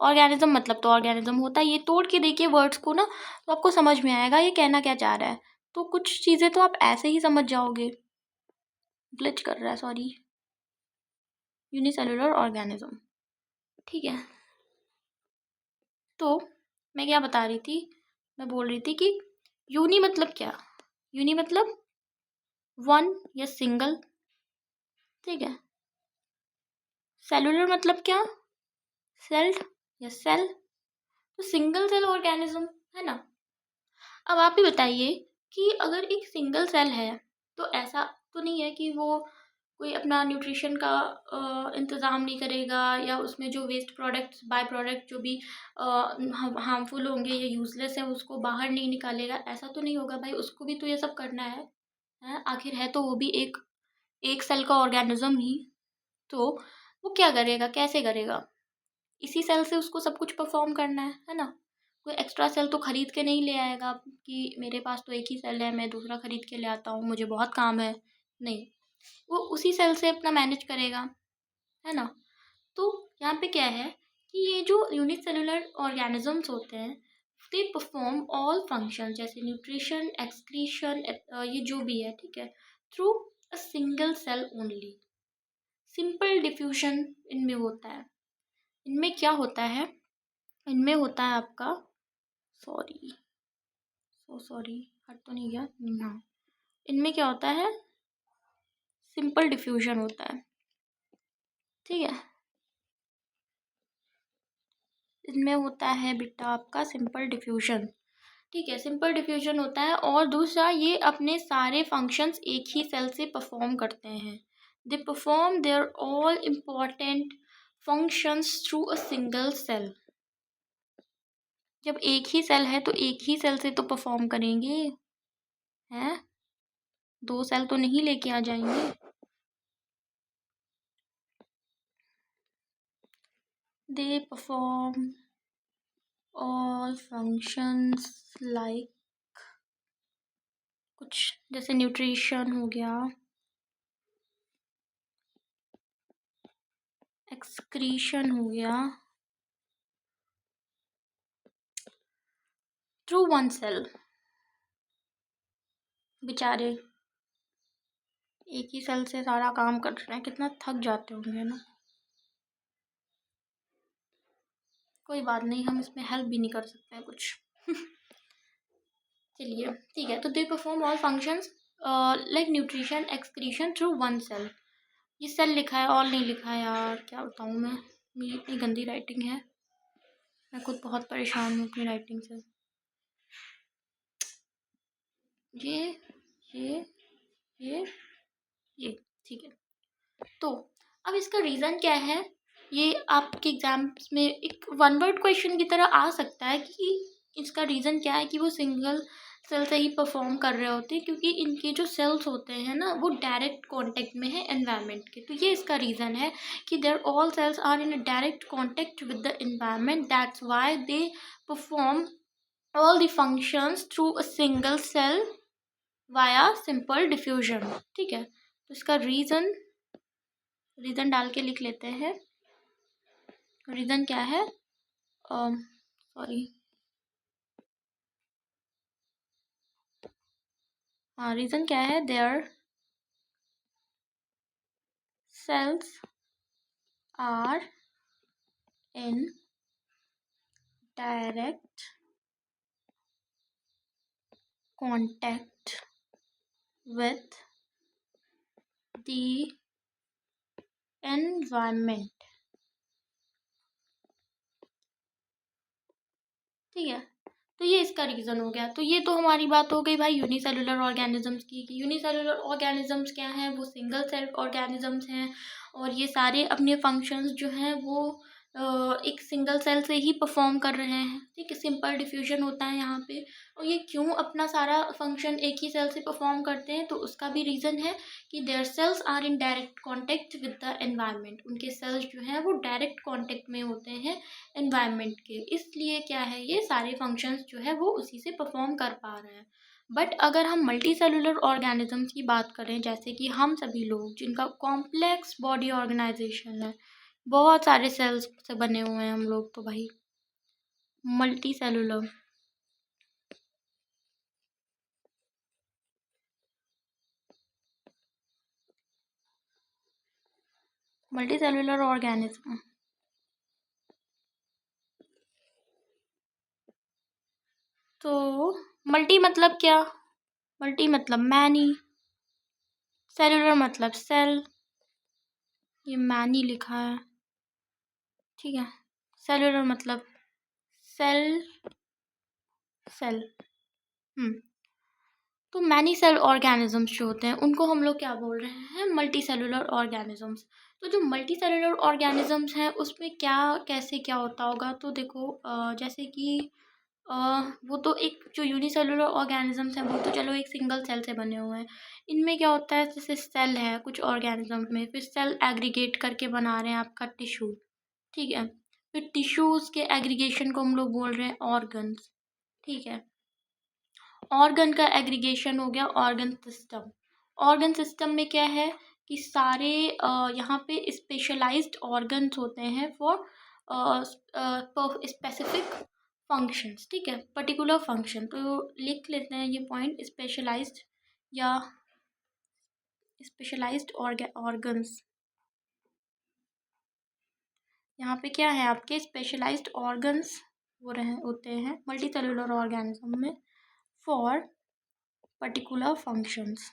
ऑर्गेनिज्म मतलब तो ऑर्गेनिज्म होता है। ये तोड़ के देखिए वर्ड्स को ना, तो आपको समझ में आएगा ये कहना क्या चाह रहा है। तो कुछ चीज़ें तो आप ऐसे ही समझ जाओगे, ग्लिच कर रहा है, सॉरी, यूनिसेलुलर ऑर्गेनिज्म, ठीक है। तो मैं क्या बता रही थी, मैं बोल रही थी कि यूनी मतलब क्या, यूनी मतलब वन या सिंगल, ठीक है। सेलुलर मतलब क्या, सेल्ड या सेल, तो सिंगल सेल ऑर्गेनिज्म है ना। अब आप ही बताइए कि अगर एक सिंगल सेल है तो ऐसा तो नहीं है कि वो कोई अपना न्यूट्रिशन का इंतज़ाम नहीं करेगा, या उसमें जो वेस्ट प्रोडक्ट्स, बाय प्रोडक्ट जो भी हार्मफुल होंगे या यूज़लेस है उसको बाहर नहीं निकालेगा, ऐसा तो नहीं होगा भाई, उसको भी तो ये सब करना है, आखिर है तो वो भी एक एक सेल का ऑर्गेनिज्म ही, तो वो क्या करेगा, कैसे करेगा, इसी सेल से उसको सब कुछ परफॉर्म करना है ना। कोई एक्स्ट्रा सेल तो खरीद के नहीं ले आएगा कि मेरे पास तो एक ही सेल है, मैं दूसरा खरीद के ले आता हूँ, मुझे बहुत काम है, नहीं, वो उसी सेल से अपना मैनेज करेगा। है ना। तो यहाँ पे क्या है कि ये जो यूनिसेलुलर ऑर्गेनिजम्स होते हैं दे परफॉर्म ऑल फंक्शन जैसे न्यूट्रिशन एक्सक्रीशन ये जो भी है, ठीक है, through a single cell only. Simple diffusion इनमें होता है। इनमें क्या होता है, इनमें होता है आपका, सॉरी सॉरी, हट तो नहीं गया, हाँ, इनमें क्या होता है, सिंपल डिफ्यूजन होता है, ठीक है। इनमें होता है बेटा आपका सिंपल डिफ्यूजन, ठीक है, सिंपल डिफ्यूजन होता है। और दूसरा, ये अपने सारे फंक्शंस एक ही सेल से परफॉर्म करते हैं। They perform their all important functions through a single cell. जब एक ही सेल है तो एक ही सेल से तो परफॉर्म करेंगे, हैं, दो सेल तो नहीं लेके आ जाएंगे। दे परफॉर्म ऑल फंक्शंस लाइक, कुछ जैसे न्यूट्रिशन हो गया, एक्सक्रीशन हो गया, थ्रू वन सेल। बेचारे एक ही सेल से सारा काम कर रहे हैं, कितना थक जाते होंगे ना। कोई बात नहीं, हम इसमें हेल्प भी नहीं कर सकते हैं कुछ। चलिए ठीक है, तो they perform all functions like nutrition excretion through one cell. ये सेल लिखा है, ऑल नहीं लिखा है यार, क्या बताऊँ मैं, मेरी इतनी गंदी राइटिंग है, मैं खुद बहुत परेशान हूँ अपनी राइटिंग से। ये ये ये ये ठीक है। तो अब इसका रीज़न क्या है, ये आपके एग्जाम्स में एक वन वर्ड क्वेश्चन की तरह आ सकता है कि इसका रीज़न क्या है कि वो सिंगल सेल से ही परफॉर्म कर रहे होते हैं, क्योंकि इनके जो सेल्स होते हैं ना वो डायरेक्ट कांटेक्ट में है एनवायरनमेंट के। तो ये इसका रीज़न है कि their all cells are in direct contact with the environment, that's why they perform all the functions through a single cell via simple diffusion, ठीक है। तो इसका रीज़न डाल के लिख लेते हैं। रीज़न क्या है, सॉरी, हाँ, रीज़न क्या है, their cells are in direct contact with the environment, ठीक है। तो ये इसका रीज़न हो गया। तो ये तो हमारी बात हो गई भाई यूनिसेलुलर ऑर्गेनिजम्स की, कि यूनिसेलुलर ऑर्गेनिजम्स क्या हैं, वो सिंगल सेल ऑर्गेनिजम्स हैं और ये सारे अपने फंक्शंस जो हैं वो एक सिंगल सेल से ही परफॉर्म कर रहे हैं, ठीक है। सिंपल डिफ्यूजन होता है यहाँ पे। और ये क्यों अपना सारा फंक्शन एक ही सेल से परफॉर्म करते हैं, तो उसका भी रीज़न है कि their cells are in direct contact with the environment. उनके सेल्स जो हैं वो डायरेक्ट कॉन्टेक्ट में होते हैं एनवायरनमेंट के, इसलिए क्या है, ये सारे फंक्शंस जो है वो उसी से परफॉर्म कर पा रहे हैं। बट अगर हम मल्टी सेलुलर ऑर्गेनिजम्स की बात करें, जैसे कि हम सभी लोग जिनका कॉम्प्लेक्स बॉडी ऑर्गेनाइजेशन है, बहुत सारे सेल्स से बने हुए हैं हम लोग, तो भाई multi cellular, multi cellular organism. तो मल्टी मतलब क्या, मल्टी मतलब मैनी, सेलुलर मतलब सेल, ये मैनी लिखा है, ठीक है। सेलुलर मतलब सेल, सेल, तो मैनी सेल ऑर्गेनिजम्स जो होते हैं उनको हम लोग क्या बोल रहे हैं, मल्टी सेलुलर ऑर्गेनिजम्स। तो जो मल्टी सेलुलर ऑर्गेनिजम्स हैं उसमें क्या कैसे क्या होता होगा, तो देखो जैसे कि अ, वो तो एक जो यूनिसेलुलर ऑर्गेनिजम्स हैं वो तो चलो एक सिंगल सेल से बने हुए हैं। इनमें क्या होता है, जैसे सेल है कुछ ऑर्गेनिज्म में, फिर सेल एग्रीगेट करके बना रहे हैं आपका टिश्यू, ठीक है। फिर टिश्यूज़ के एग्रीगेशन को हम लोग बोल रहे हैं ऑर्गन्स, ठीक है। ऑर्गन का एग्रीगेशन हो गया ऑर्गन सिस्टम। ऑर्गन सिस्टम में क्या है कि सारे यहाँ पे स्पेशलाइज्ड ऑर्गन्स होते हैं फॉर स्पेसिफिक फंक्शंस, ठीक है, पर्टिकुलर फंक्शन। तो लिख लेते हैं ये पॉइंट, स्पेशलाइज्ड या स्पेशलाइज्ड ऑर्गन्स। यहाँ पे क्या है आपके स्पेशलाइज्ड ऑर्गन्स होते हैं मल्टी सेलुलर ऑर्गेनिज्म में फॉर पर्टिकुलर फंक्शंस।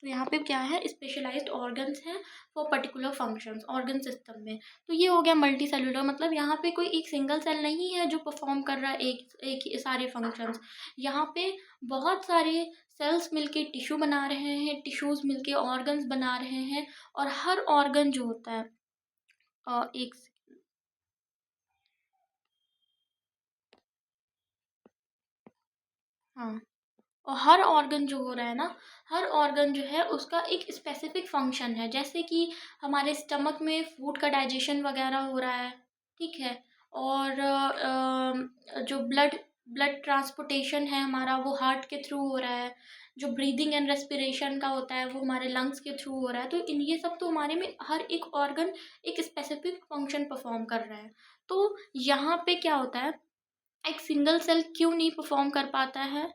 तो यहाँ पे क्या है, स्पेशलाइज्ड ऑर्गन्स हैं for particular functions organ system में। तो ये हो गया मल्टी सेलुलर, मतलब यहाँ पे कोई एक सिंगल सेल नहीं है जो परफॉर्म कर रहा है एक ही सारे फंक्शंस। यहाँ पे बहुत सारे सेल्स मिलके टिश्यू बना रहे हैं, टिश्यूज मिलके ऑर्गन्स बना रहे हैं, और हर ऑर्गन जो होता है एक, हाँ, और हर ऑर्गन जो हो रहा है ना, हर ऑर्गन जो है उसका एक स्पेसिफिक फंक्शन है। जैसे कि हमारे स्टमक में फूड का डाइजेशन वगैरह हो रहा है, ठीक है, और जो ब्लड ट्रांसपोर्टेशन है हमारा वो हार्ट के थ्रू हो रहा है, जो ब्रीदिंग एंड रेस्पिरेशन का होता है वो हमारे लंग्स के थ्रू हो रहा है। तो इन ये सब तो हमारे में हर एक ऑर्गन एक स्पेसिफिक फंक्शन परफॉर्म कर रहा है। तो यहाँ पे क्या होता है, एक सिंगल सेल क्यों नहीं परफॉर्म कर पाता है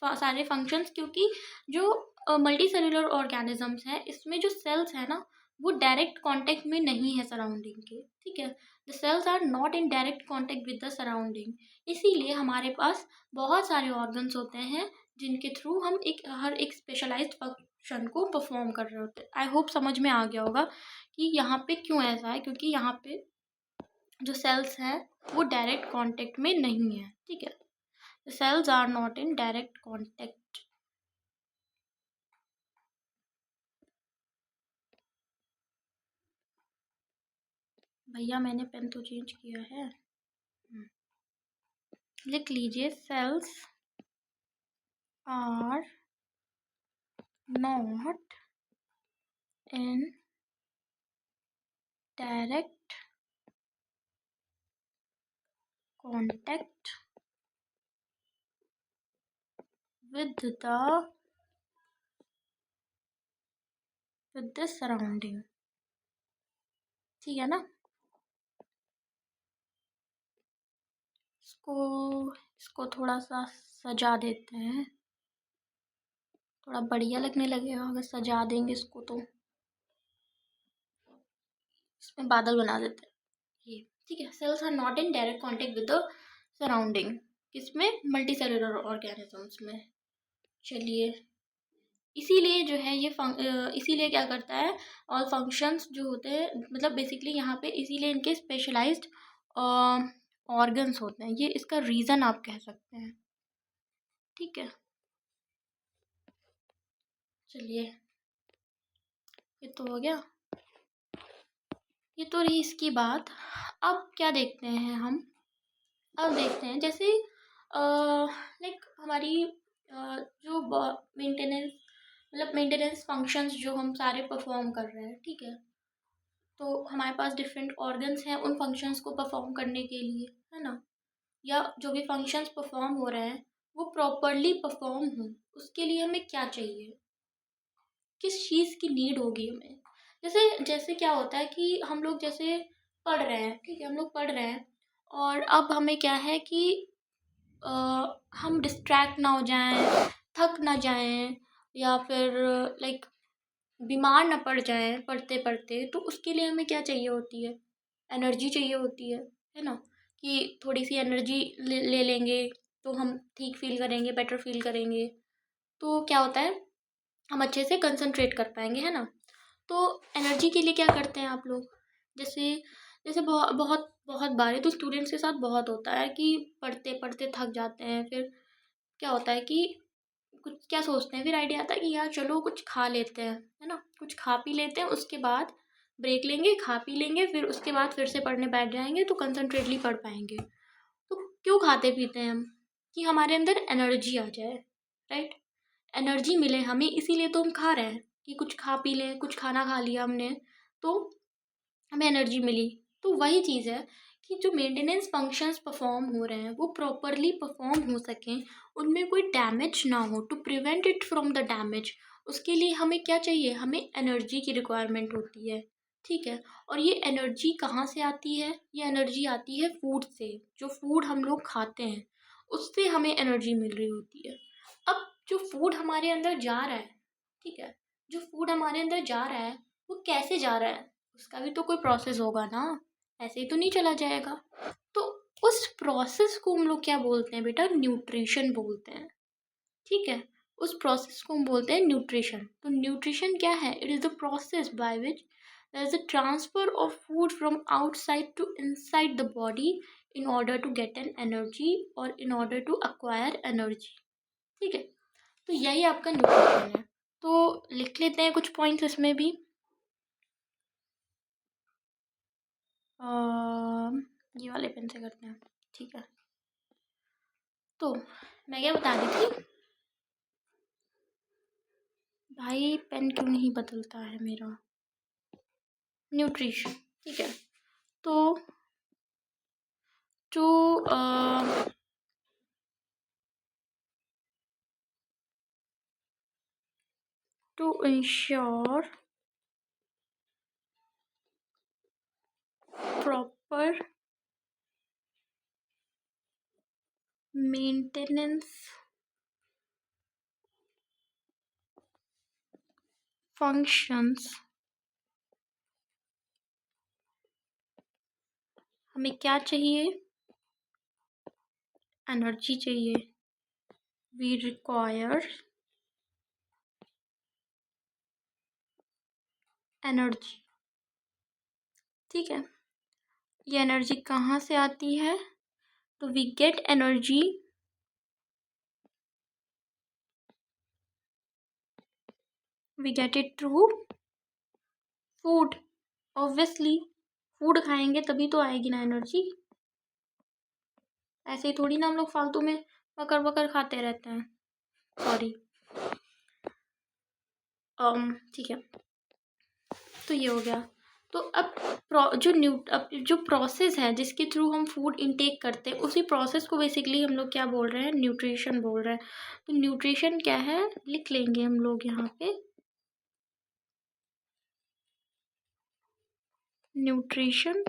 सारे फंक्शंस, क्योंकि जो मल्टी सेलुलर ऑर्गेनिजम्स हैं इसमें जो सेल्स हैं ना वो डायरेक्ट कांटेक्ट में नहीं है सराउंडिंग के, ठीक है, the cells are not in direct contact with the surrounding. इसीलिए हमारे पास बहुत सारे ऑर्गन्स होते हैं जिनके थ्रू हम हर एक स्पेशलाइज्ड फंक्शन को परफॉर्म कर रहे होते हैं। आई होप समझ में आ गया होगा कि यहाँ पे क्यों ऐसा है, क्योंकि यहाँ पे जो सेल्स हैं वो डायरेक्ट कांटेक्ट में नहीं है, ठीक है, the cells are not in direct contact. भैया मैंने पेन तो चेंज किया है। लिख लीजिए, cells are not in direct contact with the surrounding, ठीक है ना। इसको इसको थोड़ा सा सजा देते हैं, थोड़ा बढ़िया लगने लगेगा अगर सजा देंगे इसको। तो इसमें बादल बना देते हैं ये, ठीक है। Cells are not in direct contact with the surrounding, किसमें, मल्टी सेलुलर ऑर्गेनिजम्स में। चलिए, इसीलिए जो है इसीलिए क्या करता है, ऑल फंक्शंस जो होते हैं, मतलब बेसिकली यहाँ पे इसीलिए इनके स्पेशलाइज्ड ऑर्गन्स होते हैं, ये इसका रीज़न आप कह सकते हैं, ठीक है। चलिए, ये तो हो गया, ये तो रही इसकी बात। अब क्या देखते हैं हम, अब देखते हैं जैसे लाइक हमारी जो मेंटेनेंस, मतलब मेंटेनेंस फंक्शंस जो हम सारे परफॉर्म कर रहे हैं, ठीक है, तो हमारे पास डिफरेंट ऑर्गन्स हैं उन फंक्शंस को परफॉर्म करने के लिए, है ना, या जो भी फंक्शंस परफॉर्म हो रहे हैं वो प्रॉपरली परफॉर्म हो, उसके लिए हमें क्या चाहिए, किस चीज़ की नीड होगी हमें। जैसे जैसे क्या होता है कि हम लोग जैसे पढ़ रहे हैं, ठीक है, हम लोग पढ़ रहे हैं, और अब हमें क्या है कि अ, हम डिस्ट्रैक्ट ना हो जाएं, थक ना जाएं, या फिर लाइक बीमार ना पड़ जाएं पढ़ते पढ़ते। तो उसके लिए हमें क्या चाहिए होती है, एनर्जी चाहिए होती है ना, कि थोड़ी सी एनर्जी ले लेंगे तो हम ठीक फील करेंगे, बेटर फील करेंगे, तो क्या होता है, हम अच्छे से कंसंट्रेट कर पाएंगे, है ना। तो एनर्जी के लिए क्या करते हैं आप लोग, जैसे जैसे बहुत बहुत बहुत बार, तो स्टूडेंट्स के साथ बहुत होता है कि पढ़ते पढ़ते थक जाते हैं, फिर क्या होता है कि कुछ क्या सोचते हैं, फिर आइडिया आता है कि यार चलो कुछ खा लेते हैं, है ना, कुछ खा पी लेते हैं, उसके बाद ब्रेक लेंगे, खा पी लेंगे, फिर उसके बाद फिर से पढ़ने बैठ जाएंगे तो कंसंट्रेटली पढ़ पाएंगे। तो क्यों खाते पीते हैं हम, कि हमारे अंदर एनर्जी आ जाए, राइट, एनर्जी मिले हमें, इसीलिए तो हम खा रहे हैं कि कुछ खा पी लें, कुछ खाना खा लिया हमने तो हमें एनर्जी मिली। तो वही चीज़ है कि जो मेंटेनेंस फंक्शंस परफॉर्म हो रहे हैं वो प्रॉपरली परफॉर्म हो सकें, उनमें कोई डैमेज ना हो, to prevent it from the damage. उसके लिए हमें क्या चाहिए, हमें एनर्जी की रिक्वायरमेंट होती है। ठीक है। और ये एनर्जी कहाँ से आती है, ये एनर्जी आती है फूड से। जो फूड हम लोग खाते हैं उससे हमें एनर्जी मिल रही होती है। अब जो फूड हमारे अंदर जा रहा है, ठीक है, जो फूड हमारे अंदर जा रहा है वो कैसे जा रहा है, उसका भी तो कोई प्रोसेस होगा ना, ऐसे ही तो नहीं चला जाएगा। तो उस प्रोसेस को हम लोग क्या बोलते हैं बेटा, न्यूट्रिशन बोलते हैं। ठीक है। उस प्रोसेस को हम बोलते हैं न्यूट्रिशन। तो न्यूट्रिशन क्या है, it is the process by which there is a transfer of food from outside to inside the body in order to get an energy और in order to acquire energy. ठीक है। तो यही आपका nutrition है। तो लिख लेते हैं कुछ पॉइंट्स इसमें भी। ये वाले पेन से करते हैं। ठीक है। तो मैं क्या बता रही थी, भाई पेन क्यों नहीं बदलता है मेरा। न्यूट्रिशन। ठीक है। तो जो to ensure proper maintenance functions, हमें क्या चाहिए, एनर्जी चाहिए। We require energy. ठीक है। ये एनर्जी कहाँ से आती है, तो we get energy we get it through food. Obviously food खाएंगे तभी तो आएगी ना एनर्जी। ऐसे ही थोड़ी ना हम लोग फालतू में बकर बकर खाते रहते हैं। सॉरी। ठीक है। तो ये हो गया। तो अब अब जो प्रोसेस है जिसके थ्रू हम फूड इनटेक करते हैं, उसी प्रोसेस को बेसिकली हम लोग क्या बोल रहे हैं, न्यूट्रिशन बोल रहे हैं। तो न्यूट्रिशन क्या है, लिख लेंगे हम लोग यहाँ पे। Nutrition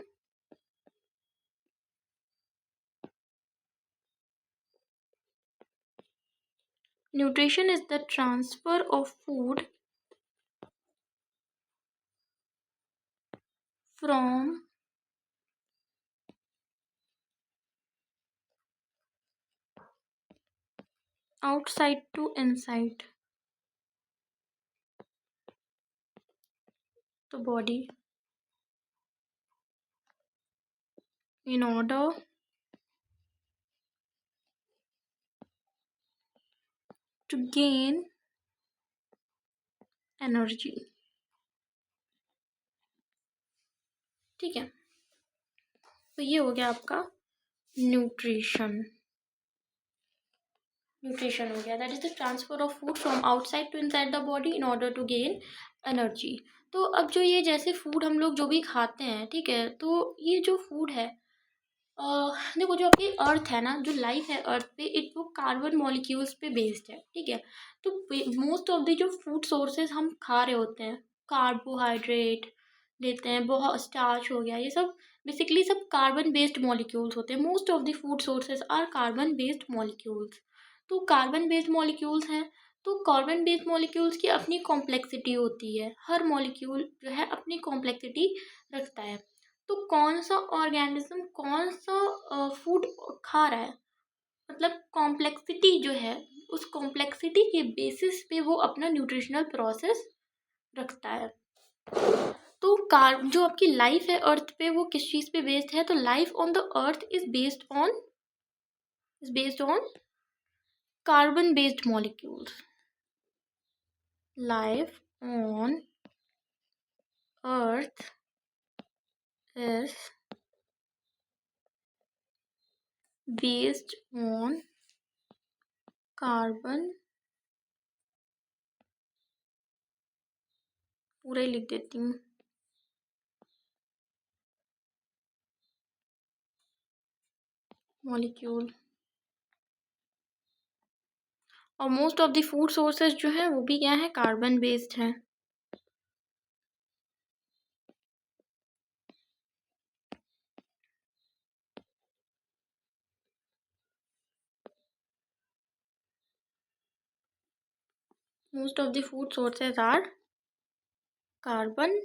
nutrition is the transfer of food from outside to inside the body in order to gain energy. ठीक है। तो ये हो गया आपका न्यूट्रिशन। न्यूट्रिशन हो गया, that is the transfer of food from outside to inside the body in order to gain energy. तो अब जो ये जैसे फूड हम लोग जो भी खाते हैं, ठीक है, तो ये जो फूड है, देखो जो आपकी अर्थ है ना, जो लाइफ है अर्थ पे, इट वो कार्बन मॉलिक्यूल्स पे बेस्ड है। ठीक है। तो मोस्ट ऑफ द जो फूड सोर्सेज हम खा रहे होते हैं, कार्बोहाइड्रेट लेते हैं, बहुत स्टार्च हो गया, ये सब बेसिकली सब कार्बन बेस्ड मॉलिक्यूल्स होते हैं। Most of the food sources are carbon based molecules. तो कार्बन बेस्ड मॉलिक्यूल्स हैं। तो कार्बन बेस्ड मॉलिक्यूल्स की अपनी कॉम्प्लेक्सिटी होती है, हर मॉलिक्यूल जो है अपनी कॉम्प्लेक्सिटी रखता है। तो कौन सा ऑर्गेनिज्म कौन सा फूड खा रहा है, मतलब कॉम्प्लेक्सिटी जो है, उस कॉम्प्लेक्सिटी के बेसिस पे वो अपना न्यूट्रिशनल प्रोसेस रखता है। तो कार जो आपकी लाइफ है अर्थ पे, वो किस चीज़ पे बेस्ड है, तो life on the earth is based on carbon based molecules. Life on earth is based on carbon, पूरा ही लिख देती हूँ, मॉलिक्यूल। और most of the food sources जो हैं वो भी क्या है, कार्बन बेस्ड हैं। Most of the food sources are carbon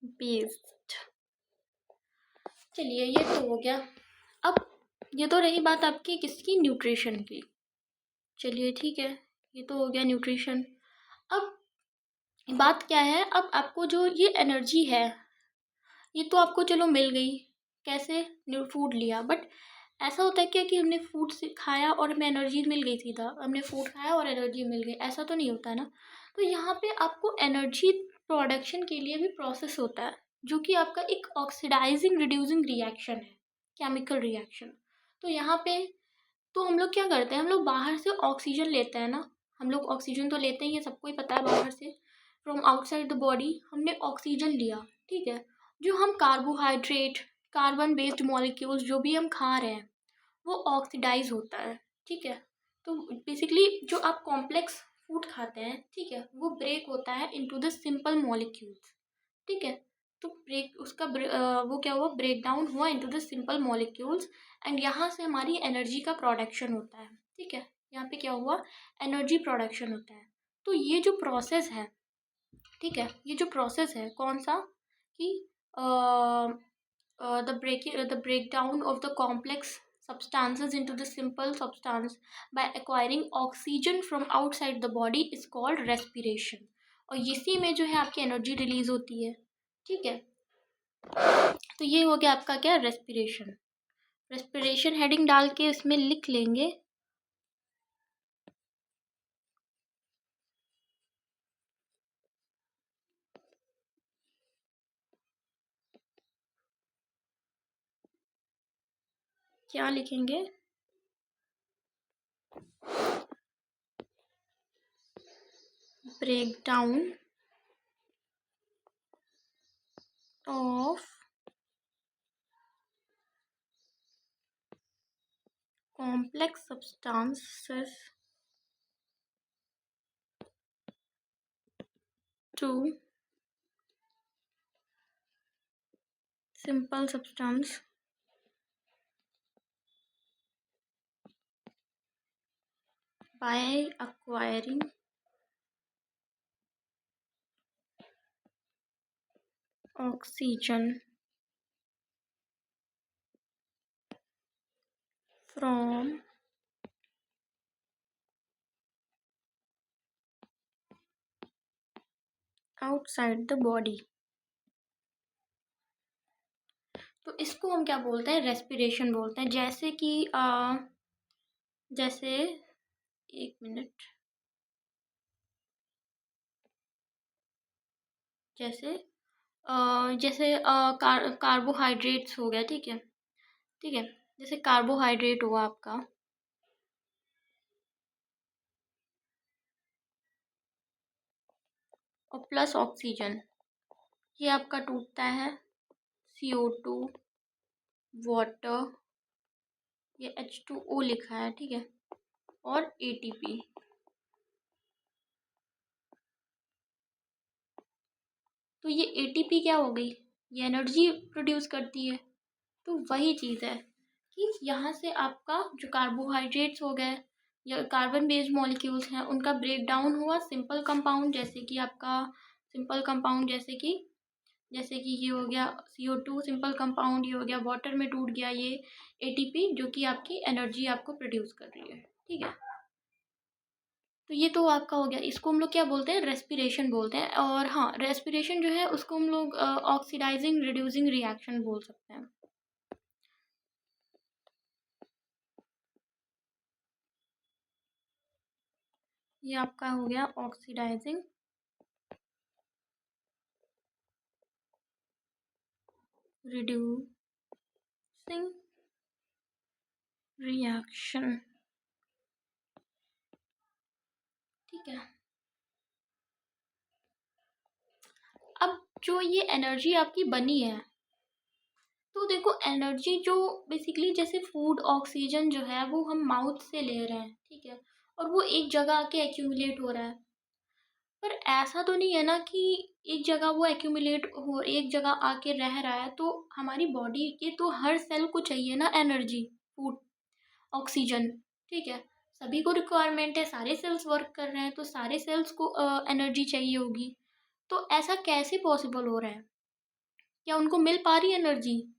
based. चलिए ये तो हो गया। अब ये तो रही बात आपकी किसकी, न्यूट्रिशन की। चलिए ठीक है, ये तो हो गया न्यूट्रिशन। अब बात क्या है, अब आपको जो ये एनर्जी है ये तो आपको चलो मिल गई, कैसे, न्यू फूड लिया, बट ऐसा होता है क्या कि हमने फूड से खाया और हमें एनर्जी मिल गई, सीधा हमने फूड खाया और एनर्जी मिल गई, ऐसा तो नहीं होता है ना। तो यहाँ पे आपको एनर्जी प्रोडक्शन के लिए भी प्रोसेस होता है, जो कि आपका एक ऑक्सीडाइजिंग रिड्यूसिंग रिएक्शन है, केमिकल रिएक्शन। तो यहाँ पे तो हम लोग क्या करते हैं, हम लोग बाहर से ऑक्सीजन लेते हैं ना, हम लोग ऑक्सीजन तो लेते ही हैं, सबको ही पता है, बाहर से फ्रॉम आउटसाइड द बॉडी हमने ऑक्सीजन लिया, ठीक है। जो हम कार्बोहाइड्रेट, कार्बन बेस्ड मॉलिक्यूल्स जो भी हम खा रहे हैं वो ऑक्सीडाइज होता है, ठीक है। तो बेसिकली जो आप कॉम्प्लेक्स फूड खाते हैं, ठीक है, वो ब्रेक होता है इनटू द सिंपल मॉलिक्यूल्स, ठीक है। तो ब्रेक उसका वो क्या हुआ, ब्रेक डाउन हुआ into the simple molecules, and यहाँ से हमारी एनर्जी का प्रोडक्शन होता है, ठीक है। यहाँ पे क्या हुआ, एनर्जी प्रोडक्शन होता है। तो ये जो प्रोसेस है, ठीक है, ये जो प्रोसेस है कौन सा, कि the breakdown of the complex substances into the simple substance by acquiring oxygen from outside the body is called respiration। और इसी में जो है आपकी एनर्जी रिलीज होती है, ठीक है। तो ये हो गया आपका क्या, रेस्पिरेशन। रेस्पिरेशन हेडिंग डाल के इसमें लिख लेंगे। क्या लिखेंगे, breakdown of complex substances to simple substance by acquiring oxygen from outside the body। तो इसको हम क्या बोलते हैं, रेस्पिरेशन बोलते हैं। जैसे कि जैसे, एक मिनट, जैसे जैसे कार्बोहाइड्रेट्स हो गया, ठीक है, ठीक है। जैसे कार्बोहाइड्रेट हुआ आपका, और प्लस ऑक्सीजन, ये आपका टूटता है CO2, वाटर, ये H2O लिखा है, ठीक है, और ATP। तो ये ATP क्या हो गई, ये एनर्जी प्रोड्यूस करती है। तो वही चीज़ है कि यहाँ से आपका जो कार्बोहाइड्रेट्स हो गए या कार्बन बेस्ड मॉलिक्यूल्स हैं उनका ब्रेक डाउन हुआ सिंपल कंपाउंड, जैसे कि आपका सिंपल कंपाउंड, जैसे कि ये हो गया CO2 सिंपल कंपाउंड, ये हो गया वाटर में टूट गया ये ATP, जो कि आपकी एनर्जी आपको प्रोड्यूस कर रही है, ठीक है। तो ये तो आपका हो गया, इसको हम लोग क्या बोलते हैं, रेस्पिरेशन बोलते हैं। और हाँ, रेस्पिरेशन जो है उसको हम लोग ऑक्सीडाइजिंग रिड्यूसिंग रिएक्शन बोल सकते हैं। ये आपका हो गया ऑक्सीडाइजिंग रिड्यूसिंग रिएक्शन, ठीक है। अब जो ये एनर्जी आपकी बनी है, तो देखो एनर्जी जो बेसिकली जैसे फूड ऑक्सीजन जो है वो हम माउथ से ले रहे हैं, ठीक है, और वो एक जगह आके एक्यूमुलेट हो रहा है। पर ऐसा तो नहीं है ना कि एक जगह वो एक्यूमुलेट हो, एक जगह आके रह रहा है। तो हमारी बॉडी के तो हर सेल को चाहिए ना एनर्जी, फूड, ऑक्सीजन, ठीक है, सभी को रिक्वायरमेंट है, सारे सेल्स वर्क कर रहे हैं तो सारे सेल्स को एनर्जी चाहिए होगी। तो ऐसा कैसे पॉसिबल हो रहा है? क्या उनको मिल पा रही है एनर्जी?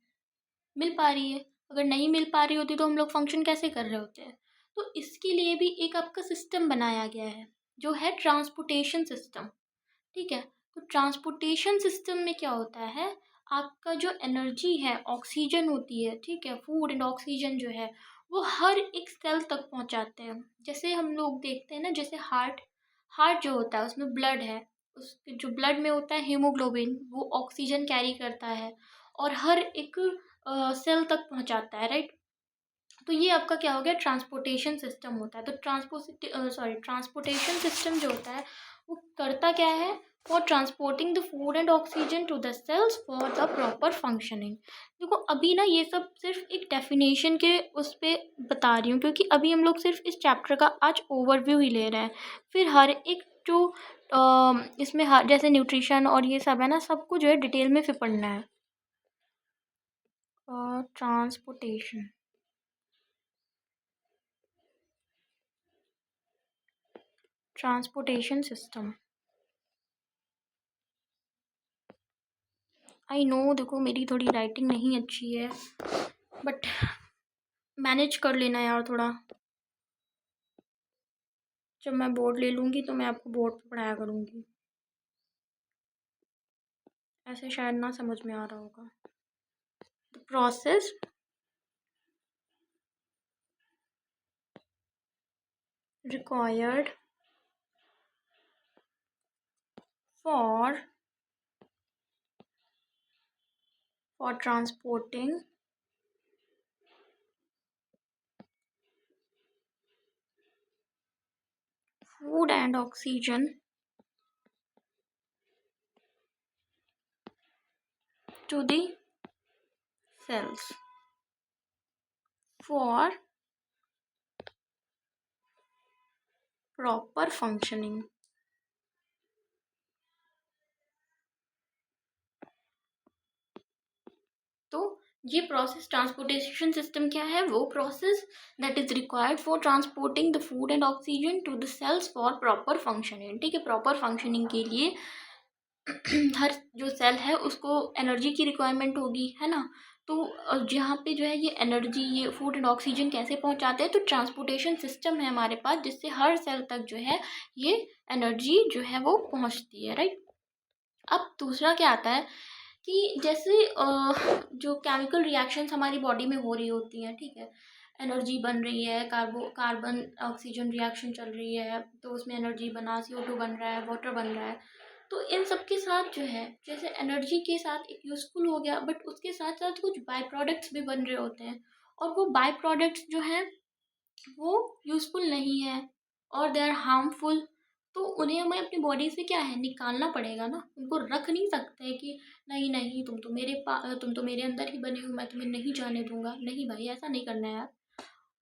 मिल पा रही है। अगर नहीं मिल पा रही होती तो हम लोग फंक्शन कैसे कर रहे होते हैं? तो इसके लिए भी एक आपका सिस्टम बनाया गया है, जो है ट्रांसपोर्टेशन सिस्टम, ठीक है। तो ट्रांसपोर्टेशन सिस्टम में क्या होता है, आपका जो एनर्जी है, ऑक्सीजन होती है, ठीक है, फूड एंड ऑक्सीजन जो है वो हर एक सेल तक पहुंचाते हैं। जैसे हम लोग देखते हैं ना, जैसे हार्ट, हार्ट जो होता है उसमें ब्लड है, उस जो ब्लड में होता है हीमोग्लोबिन, वो ऑक्सीजन कैरी करता है और हर एक सेल तक पहुंचाता है, राइट। तो ये आपका क्या हो गया, ट्रांसपोर्टेशन सिस्टम होता है। तो ट्रांसपोर्टेशन सिस्टम जो होता है वो करता क्या है, for transporting the food and oxygen to the cells for the proper functioning. देखो अभी ना ये सब सिर्फ एक डेफिनेशन के उस पे बता रही हूँ, क्योंकि अभी हम लोग सिर्फ इस चैप्टर का आज ओवरव्यू ही ले रहे हैं। फिर हर एक जो इसमें हर जैसे न्यूट्रिशन और ये सब है ना, सबको जो है डिटेल में फिर पढ़ना है। Transportation, transportation system, I know, देखो मेरी थोड़ी राइटिंग नहीं अच्छी है, बट मैनेज कर लेना यार थोड़ा। जब मैं बोर्ड ले लूँगी तो मैं आपको बोर्ड पे पढ़ाया करूँगी, ऐसे शायद ना समझ में आ रहा होगा। The process required for transporting food and oxygen to the cells for proper functioning। तो ये प्रोसेस, ट्रांसपोर्टेशन सिस्टम क्या है, वो process that is required for transporting the food and oxygen to the cells for proper functioning, ठीक है। Proper functioning के लिए हर जो सेल है उसको एनर्जी की रिक्वायरमेंट होगी, है ना। तो जहाँ पे जो है ये एनर्जी, ये फूड एंड ऑक्सीजन कैसे पहुँचाते हैं, तो ट्रांसपोर्टेशन सिस्टम है हमारे पास, जिससे हर सेल तक जो है ये एनर्जी जो है वो पहुँचती है, राइट। अब दूसरा क्या आता है कि जैसे जो केमिकल रिएक्शंस हमारी बॉडी में हो रही होती हैं, ठीक है, एनर्जी बन रही है, कार्बन ऑक्सीजन रिएक्शन चल रही है तो उसमें एनर्जी बना, CO2 बन रहा है, वाटर बन रहा है। तो इन सब के साथ जो है, जैसे एनर्जी के साथ एक यूज़फुल हो गया, बट उसके साथ साथ कुछ बाय प्रोडक्ट्स भी बन रहे होते हैं, और वो बाय प्रोडक्ट्स जो हैं वो यूज़फुल नहीं है और दे आर हार्मफुल। तो उन्हें हमें अपनी बॉडी से क्या है, निकालना पड़ेगा ना, उनको रख नहीं सकते कि नहीं नहीं तुम तो मेरे अंदर ही बने हो, मैं तुम्हें नहीं जाने दूंगा। नहीं भाई, ऐसा नहीं करना है यार,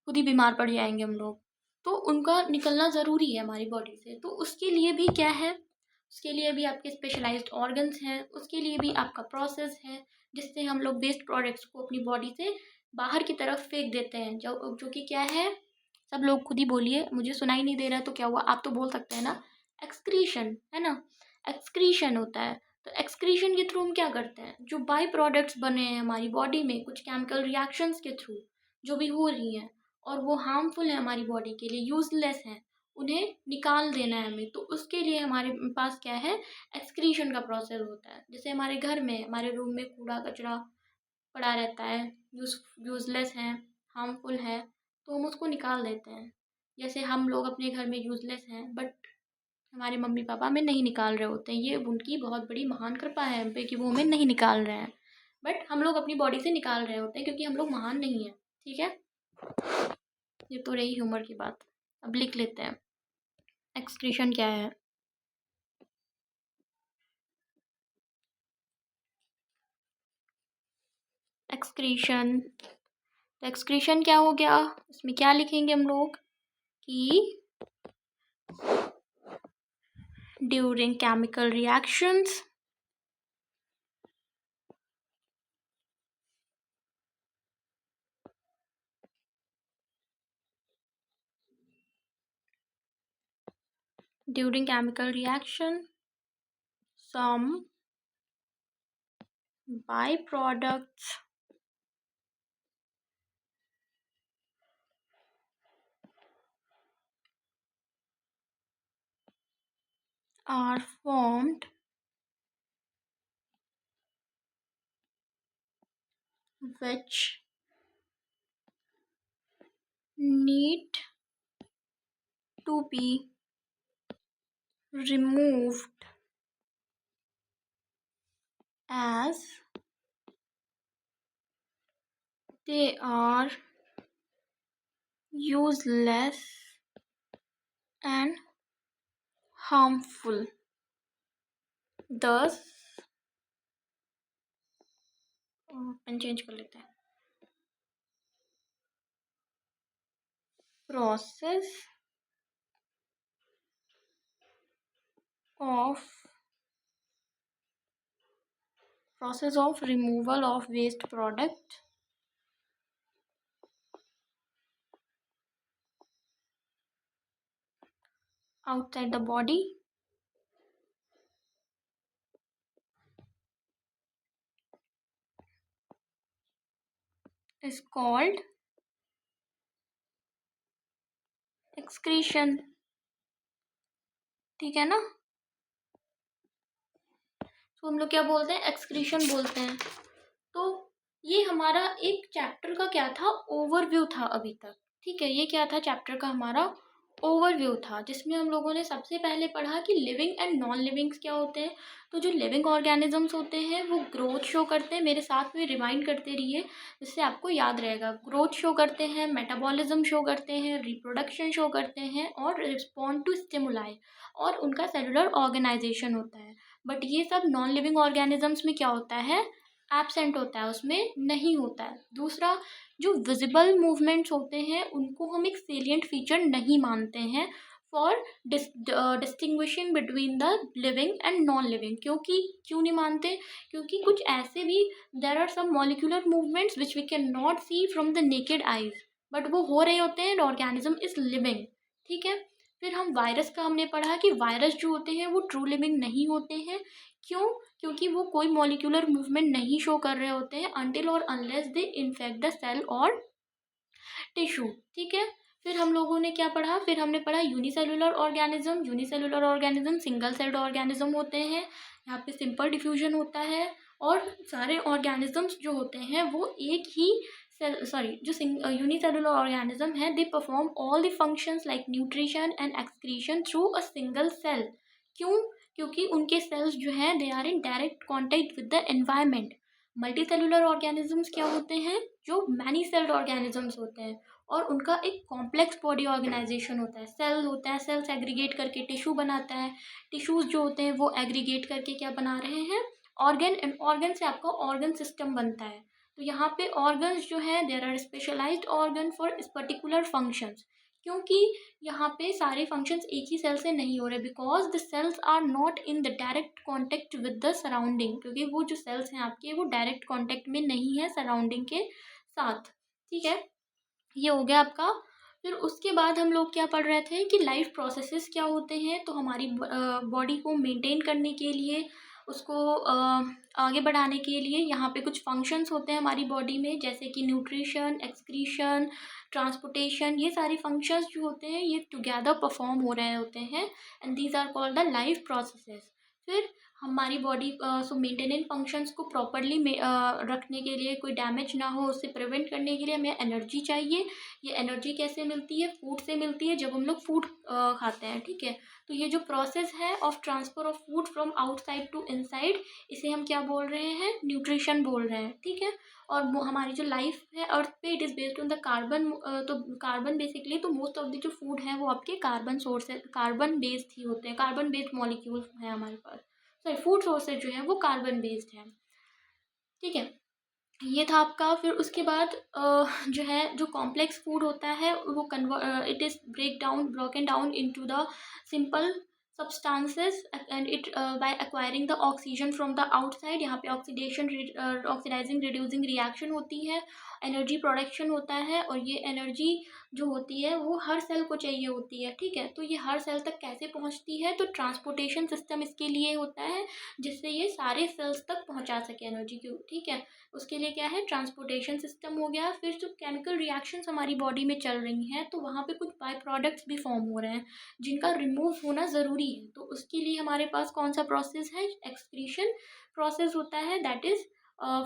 खुद ही बीमार पड़ जाएंगे हम लोग। तो उनका निकलना ज़रूरी है हमारी बॉडी से। तो उसके लिए भी क्या है, उसके लिए भी आपके स्पेशलाइज्ड ऑर्गन्स हैं, उसके लिए भी आपका प्रोसेस है, जिससे हम लोग वेस्ट प्रोडक्ट्स को अपनी बॉडी से बाहर की तरफ फेंक देते हैं, जो कि क्या है, सब लोग खुद ही बोलिए, मुझे सुनाई नहीं दे रहा तो क्या हुआ, आप तो बोल सकते हैं ना, एक्सक्रीशन, है ना, एक्सक्रीशन होता है। तो एक्सक्रीशन के थ्रू हम क्या करते हैं, जो बाई प्रोडक्ट्स बने हैं हमारी बॉडी में कुछ केमिकल रिएक्शंस के थ्रू जो भी हो रही हैं और वो हार्मफुल है हमारी बॉडी के लिए, यूजलेस हैं, उन्हें निकाल देना है हमें। तो उसके लिए हमारे पास क्या है, एक्सक्रीशन का प्रोसेस होता है। जैसे हमारे घर में, हमारे रूम में कूड़ा कचरा पड़ा रहता है, यूज़लेस है, हार्मफुल है, तो हम उसको निकाल देते हैं। जैसे हम लोग अपने घर में यूज़लेस हैं, बट हमारे मम्मी पापा हमें नहीं निकाल रहे होते हैं, ये उनकी बहुत बड़ी महान कृपा है हम पे कि वो हमें नहीं निकाल रहे हैं। बट हम लोग अपनी बॉडी से निकाल रहे होते हैं क्योंकि हम लोग महान नहीं हैं, ठीक है। ये तो रही ह्यूमर की बात। अब लिख लेते हैं, एक्सक्रीशन क्या है। एक्सक्रीशन। तो एक्सक्रीशन क्या हो गया, इसमें क्या लिखेंगे हम लोग कि during chemical reactions some byproducts are formed which need to be removed as they are useless and harmful. Thus, pen change कर लेते हैं, process of removal of waste product outside the body is called excretion. ठीक है ना, तो हम लोग क्या बोलते हैं, एक्सक्रीशन बोलते हैं। तो ये हमारा एक चैप्टर का क्या था, ओवरव्यू था अभी तक। ठीक है, ये क्या था, चैप्टर का हमारा ओवरव्यू था, जिसमें हम लोगों ने सबसे पहले पढ़ा कि लिविंग एंड नॉन लिविंग्स क्या होते हैं। तो जो लिविंग ऑर्गेनिजम्स होते हैं वो ग्रोथ शो करते हैं, मेरे साथ में रिमाइंड करते रहिए जिससे आपको याद रहेगा। ग्रोथ शो करते हैं, मेटाबॉलिज्म शो करते हैं, रिप्रोडक्शन शो करते हैं और रिस्पॉन्ड टू स्टिमुलाई, और उनका सेलुलर ऑर्गेनाइजेशन होता है। बट ये सब नॉन लिविंग ऑर्गेनिजम्स में क्या होता है, एब्सेंट होता है, उसमें नहीं होता है। दूसरा, जो विजिबल मूवमेंट्स होते हैं उनको हम एक सेलिएंट फीचर नहीं मानते हैं for distinguishing between the living and non living. क्यों नहीं मानते, क्योंकि कुछ ऐसे भी there are some molecular movements which we can not see from the naked eyes, but वो हो रहे होते हैं, ऑर्गेनिज्म इज लिविंग। ठीक है, फिर हम वायरस का हमने पढ़ा कि वायरस जो होते हैं वो ट्रू लिविंग नहीं होते हैं। क्यों, क्योंकि वो कोई मॉलिक्यूलर मूवमेंट नहीं शो कर रहे होते हैं अनटिल और unless they infect the cell और टिश्यू। ठीक है, फिर हम लोगों ने क्या पढ़ा, फिर हमने पढ़ा unicellular organism. Unicellular organism single celled organism होते हैं, यहाँ पे सिंपल डिफ्यूजन होता है, और सारे ऑर्गेनिजम्स जो होते हैं वो एक ही जो यूनिसेलुलर ऑर्गेनिज्म है, they perform all the functions like nutrition and excretion through a single cell. क्यों, क्योंकि उनके सेल्स जो हैं they are in direct contact with the environment. Multi cellular organisms क्या होते हैं, जो मैनी सेल्ड ऑर्गेनिजम्स होते हैं, और उनका एक कॉम्प्लेक्स बॉडी ऑर्गेनाइजेशन होता है। सेल होता है, सेल्स एग्रीगेट करके टिश्यू बनाता है, टिश्यूज़ जो होते हैं वो एग्रीगेट करके क्या बना रहे हैं, ऑर्गन, एंड ऑर्गन से आपका ऑर्गन सिस्टम बनता है। तो यहाँ पे ऑर्गन्स जो है there are specialized organ for इस पर्टिकुलर फंक्शंस। क्योंकि यहाँ पे सारे फंक्शंस एक ही सेल से नहीं हो रहे, because the cells are not in the direct contact with the surrounding, क्योंकि वो जो सेल्स हैं आपके वो डायरेक्ट कॉन्टेक्ट में नहीं है सराउंडिंग के साथ। ठीक है, ये हो गया आपका। फिर उसके बाद हम लोग क्या पढ़ रहे थे कि लाइफ प्रोसेसेस क्या होते हैं। तो हमारी बॉडी को मेंटेन करने के लिए, उसको आगे बढ़ाने के लिए यहाँ पे कुछ फंक्शंस होते हैं हमारी बॉडी में, जैसे कि न्यूट्रिशन, एक्सक्रीशन, ट्रांसपोर्टेशन। ये सारे फंक्शंस जो होते हैं ये टुगेदर परफॉर्म हो रहे होते हैं, and these are called the life processes. फिर हमारी बॉडी मेंटेनेंस फंक्शंस को प्रॉपरली रखने के लिए, कोई डैमेज ना हो उससे प्रिवेंट करने के लिए हमें एनर्जी चाहिए। ये एनर्जी कैसे मिलती है, फूड से मिलती है, जब हम लोग फूड खाते हैं। ठीक है, तो ये जो प्रोसेस है of transfer of food from outside to inside, इसे हम क्या बोल रहे हैं, न्यूट्रिशन बोल रहे हैं। ठीक है, और हमारी जो लाइफ है अर्थ पे, it is based on the carbon. तो कार्बन बेसिकली, तो मोस्ट ऑफ द जो फूड है वो आपके कार्बन सोर्स है, कार्बन बेस्ड ही होते हैं, कार्बन बेस्ड मॉलिक्यूल है हमारे पास। सॉरी, फूड सोर्सेज जो है वो कार्बन बेस्ड है। ठीक है, ये था आपका। फिर उसके बाद जो है, जो कॉम्प्लेक्स फूड होता है वो it is broken down into the simple substances and it by acquiring the oxygen from the outside. यहाँ पे ऑक्सीडाइजिंग रिड्यूसिंग रिएक्शन होती है, एनर्जी प्रोडक्शन होता है, और ये एनर्जी जो होती है वो हर सेल को चाहिए होती है। ठीक है, तो ये हर सेल तक कैसे पहुँचती है, तो ट्रांसपोर्टेशन सिस्टम इसके लिए होता है, जिससे ये सारे सेल्स तक पहुँचा सके एनर्जी को। ठीक है, उसके लिए क्या है, ट्रांसपोर्टेशन सिस्टम हो गया। फिर जो केमिकल रिएक्शंस हमारी बॉडी में चल रही हैं, तो वहाँ पे कुछ बाय प्रोडक्ट्स भी फॉर्म हो रहे हैं जिनका रिमूव होना ज़रूरी है। तो उसके लिए हमारे पास कौन सा प्रोसेस है, एक्सक्रीशन प्रोसेस होता है, that is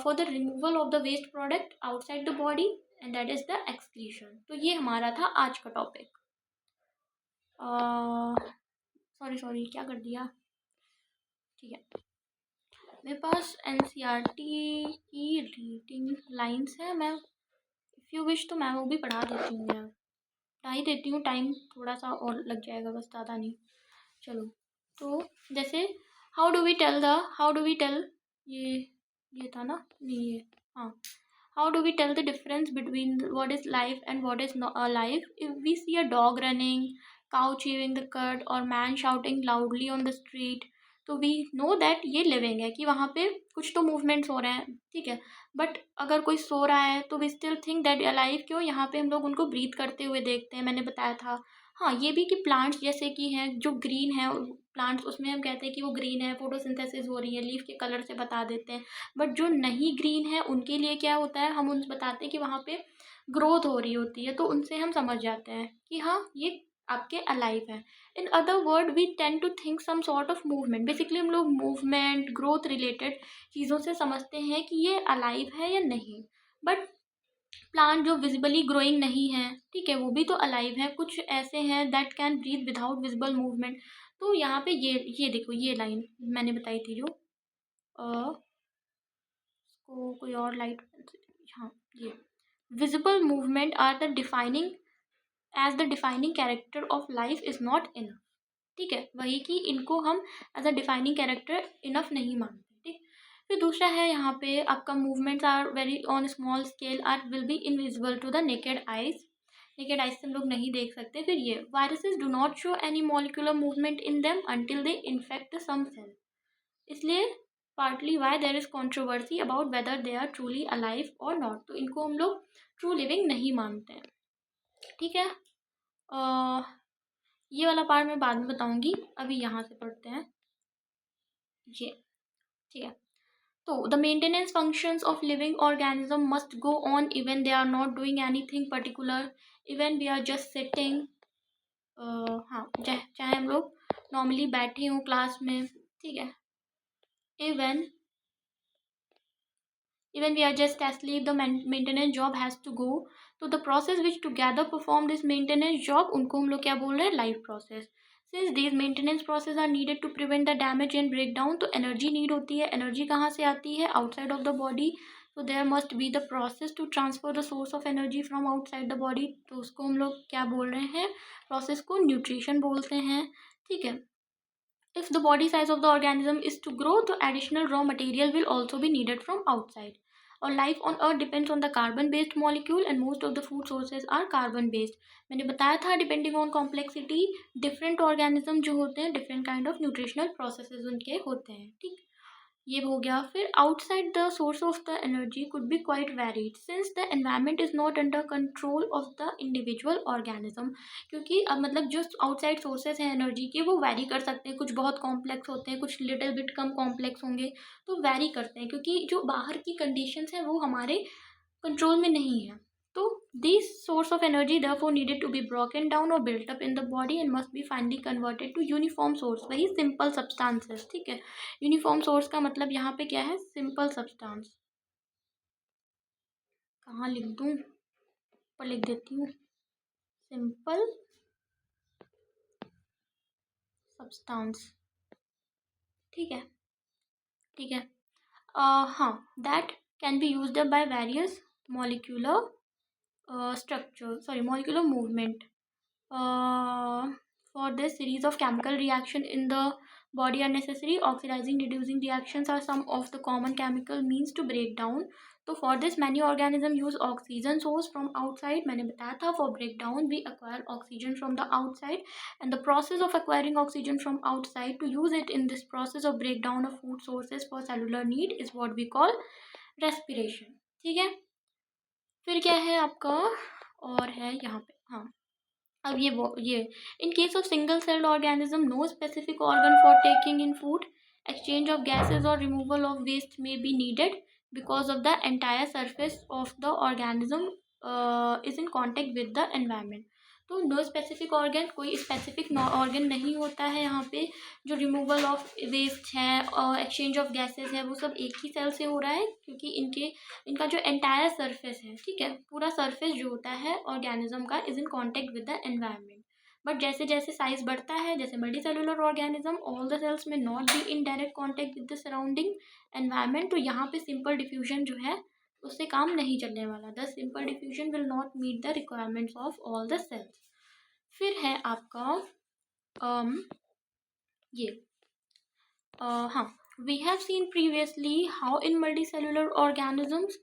for the removal of the waste product outside the body, and that is the excretion. तो ये हमारा था आज का टॉपिक। सॉरी सॉरी, क्या कर दिया। ठीक है, मेरे पास एनसीईआरटी की रीडिंग लाइंस है, मैं इफ़ यू विश तो मैं वो भी पढ़ा देती हूँ यार, पढ़ा ही देती हूँ। टाइम थोड़ा सा और लग जाएगा, बस ज़्यादा नहीं। चलो, तो जैसे हाउ डू वी टेल, ये ये था ना, नहीं ये, हाँ, how do we tell the difference between what is life and what is life? If we see a dog running, cow chewing the cud और man shouting loudly on the street, तो we know that ये living है, कि वहाँ पे कुछ तो movements हो रहे हैं। ठीक है, बट अगर कोई सो रहा है तो we still think that alive. क्यों? यहाँ पे हम लोग उनको ब्रीथ करते हुए देखते हैं, मैंने बताया था। हाँ, ये भी कि प्लांट्स जैसे कि हैं जो ग्रीन है, प्लांट्स उसमें हम कहते हैं कि वो ग्रीन है, फोटोसिंथेसिस हो रही है, लीफ के कलर से बता देते हैं। बट जो नहीं ग्रीन है उनके लिए क्या होता है, हम उनसे बताते हैं कि वहाँ पे ग्रोथ हो रही होती है, तो उनसे हम समझ जाते हैं कि हाँ ये आपके अलाइव है। In other word we tend to think some sort of movement. Basically हम लोग मूवमेंट, ग्रोथ रिलेटेड चीज़ों से समझते हैं कि ये अलाइव है या नहीं। बट प्लांट जो विजिबली ग्रोइंग नहीं है, ठीक है, वो भी तो अलाइव है। कुछ ऐसे हैं that can breathe without visible movement. तो यहाँ पे ये देखो, ये लाइन मैंने बताई थी जो इसको कोई और लाइट, हाँ, ये visible movement are the defining as the defining character of life is not enough. ठीक है, वही कि इनको हम as a defining character enough नहीं मानते। ठीक, फिर दूसरा है यहाँ पे आपका movements are very on small scale are will be invisible to the naked eyes. Naked eyes से हम लोग नहीं देख सकते। फिर ये viruses do not show any molecular movement in them until they in fact some cell. इसलिए partly why there is controversy about whether they are truly alive और नॉट। तो इनको हम लोग ट्रू लिविंग नहीं मानते हैं। ठीक है, ये वाला पार्ट मैं बाद में बताऊंगी, अभी यहाँ से पढ़ते हैं ये। ठीक है, तो the maintenance functions of living organism must go on even they are not doing anything particular, even we are just sitting. हाँ, चाहे हम लोग नॉर्मली बैठे हों क्लास में, ठीक है, even we are just asleep, the maintenance job has to go. तो the process which together perform this maintenance job, उनको हम लोग क्या बोल रहे हैं, life process. Since these maintenance process are needed to prevent the damage and breakdown, तो energy need होती है। energy कहाँ से आती है, outside of the body. So there must be the process to transfer the source of energy from outside the body. तो उसको हम लोग क्या बोल रहे हैं, process को nutrition बोलते हैं। ठीक है, if the body size of the organism is to grow, the additional raw material will also be needed from outside. Our life on earth depends on the carbon based molecule and most of the food sources are carbon based. मैंने बताया था depending on complexity different organism जो होते हैं different kind of nutritional processes उनके होते हैं। ठीक, ये हो गया। फिर outside the source of the energy could be quite varied since the environment is not under control of the individual organism. क्योंकि अब मतलब जो आउटसाइड सोर्सेज हैं एनर्जी के, वो वैरी कर सकते हैं, कुछ बहुत कॉम्प्लेक्स होते हैं, कुछ लिटिल बिट कम कॉम्प्लेक्स होंगे, तो वैरी करते हैं, क्योंकि जो बाहर की कंडीशंस हैं वो हमारे कंट्रोल में नहीं है। तो these source of energy therefore needed to be broken down or built up in the body and must be finally converted to uniform source, वही simple substances। ठीक है, यूनिफॉर्म सोर्स का मतलब यहाँ पे क्या है, सिंपल सब्सटेंस। कहाँ लिख दूँ, पर लिख देती हूँ, सिंपल सब्सटेंस। ठीक है, ठीक है, हाँ, that can be used by various molecular structure, sorry molecular movement. For this, series of chemical reaction in the body are necessary. Oxidizing, reducing reactions are some of the common chemical means to break down. तो for this many organisms use oxygen source from outside. मैंने बताया था for breakdown we acquire oxygen from the outside, and the process of acquiring oxygen from outside to use it in this process of breakdown of food sources for cellular need is what we call respiration. ठीक है, फिर क्या है आपका, और है यहाँ पे, हाँ अब ये in case of single celled organism no specific organ for taking in food, exchange of gases और removal of waste may be needed because of the entire surface of the organism is in contact with the environment. तो no specific organ, कोई specific organ नहीं होता है यहाँ पे. जो removal of waste है और एक्सचेंज ऑफ गैसेज है वो सब एक ही सेल से हो रहा है, क्योंकि इनका जो एंटायर सरफेस है, ठीक है, पूरा सरफेस जो होता है ऑर्गेनिज्म का is in contact with the environment. But जैसे जैसे साइज बढ़ता है, जैसे multi cellular organism, all the cells में not be in direct contact with the surrounding environment, तो यहाँ पे सिंपल डिफ्यूजन जो है उससे काम नहीं चलने वाला. The simple diffusion will not meet the requirements of all the cells. फिर है आपका ये हाँ, we have seen previously how in multicellular organisms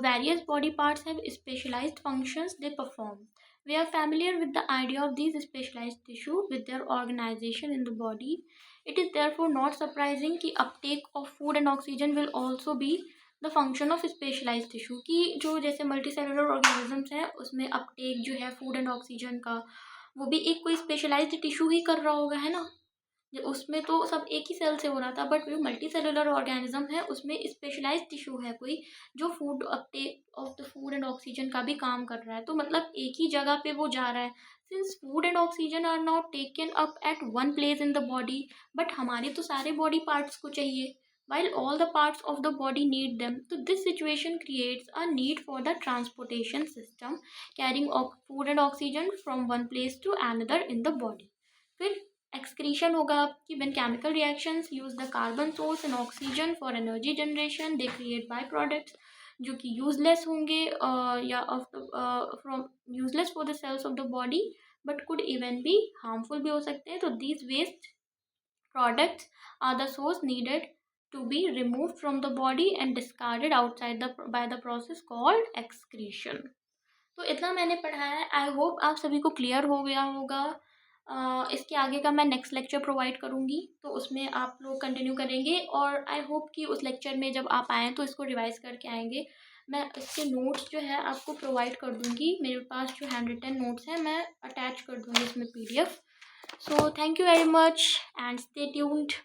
various body parts have specialized functions they perform. We are familiar with the idea of these specialized tissue with their organization in the body. It is therefore not surprising कि uptake of food and oxygen will also be the function of specialized tissue. कि जो जैसे multicellular organisms हैं उसमें uptake जो है food and oxygen का, वो भी एक कोई specialized tissue ही कर रहा होगा, है ना. उसमें तो सब एक ही सेल से हो रहा था, बट जो मल्टी सेलुलर ऑर्गेनिज्म है उसमें स्पेशलाइज्ड टिश्यू है कोई, जो food Uptake of the food and oxygen का भी काम कर रहा है. तो मतलब एक ही जगह पे वो जा रहा है. Since food and oxygen are not taken up at one place in the body, but हमारे तो सारे बॉडी पार्ट्स को चाहिए, while all the parts of the body need them. So this situation creates a need for the transportation system carrying food and oxygen from one place to another in the body. फिर excretion होगा कि when chemical reactions use the carbon source and oxygen for energy generation, they create byproducts जो कि useless होंगे या from useless for the cells of the body, but could even भी harmful भी हो सकते हैं. तो these waste products are the source needed to be removed from the body and discarded outside by the process called excretion. तो इतना मैंने पढ़ा है. आई होप आप सभी को क्लियर हो गया होगा. इसके आगे का मैं नेक्स्ट लेक्चर प्रोवाइड करूँगी, तो उसमें आप लोग कंटिन्यू करेंगे, और आई होप कि उस लेक्चर में जब आप आएँ तो इसको रिवाइज करके आएंगे. मैं इसके नोट्स जो है आपको प्रोवाइड कर दूँगी. मेरे पास जो हैंड रिटन नोट्स हैं मैं अटैच कर दूँगी इसमें PDF. So thank you very much and stay tuned.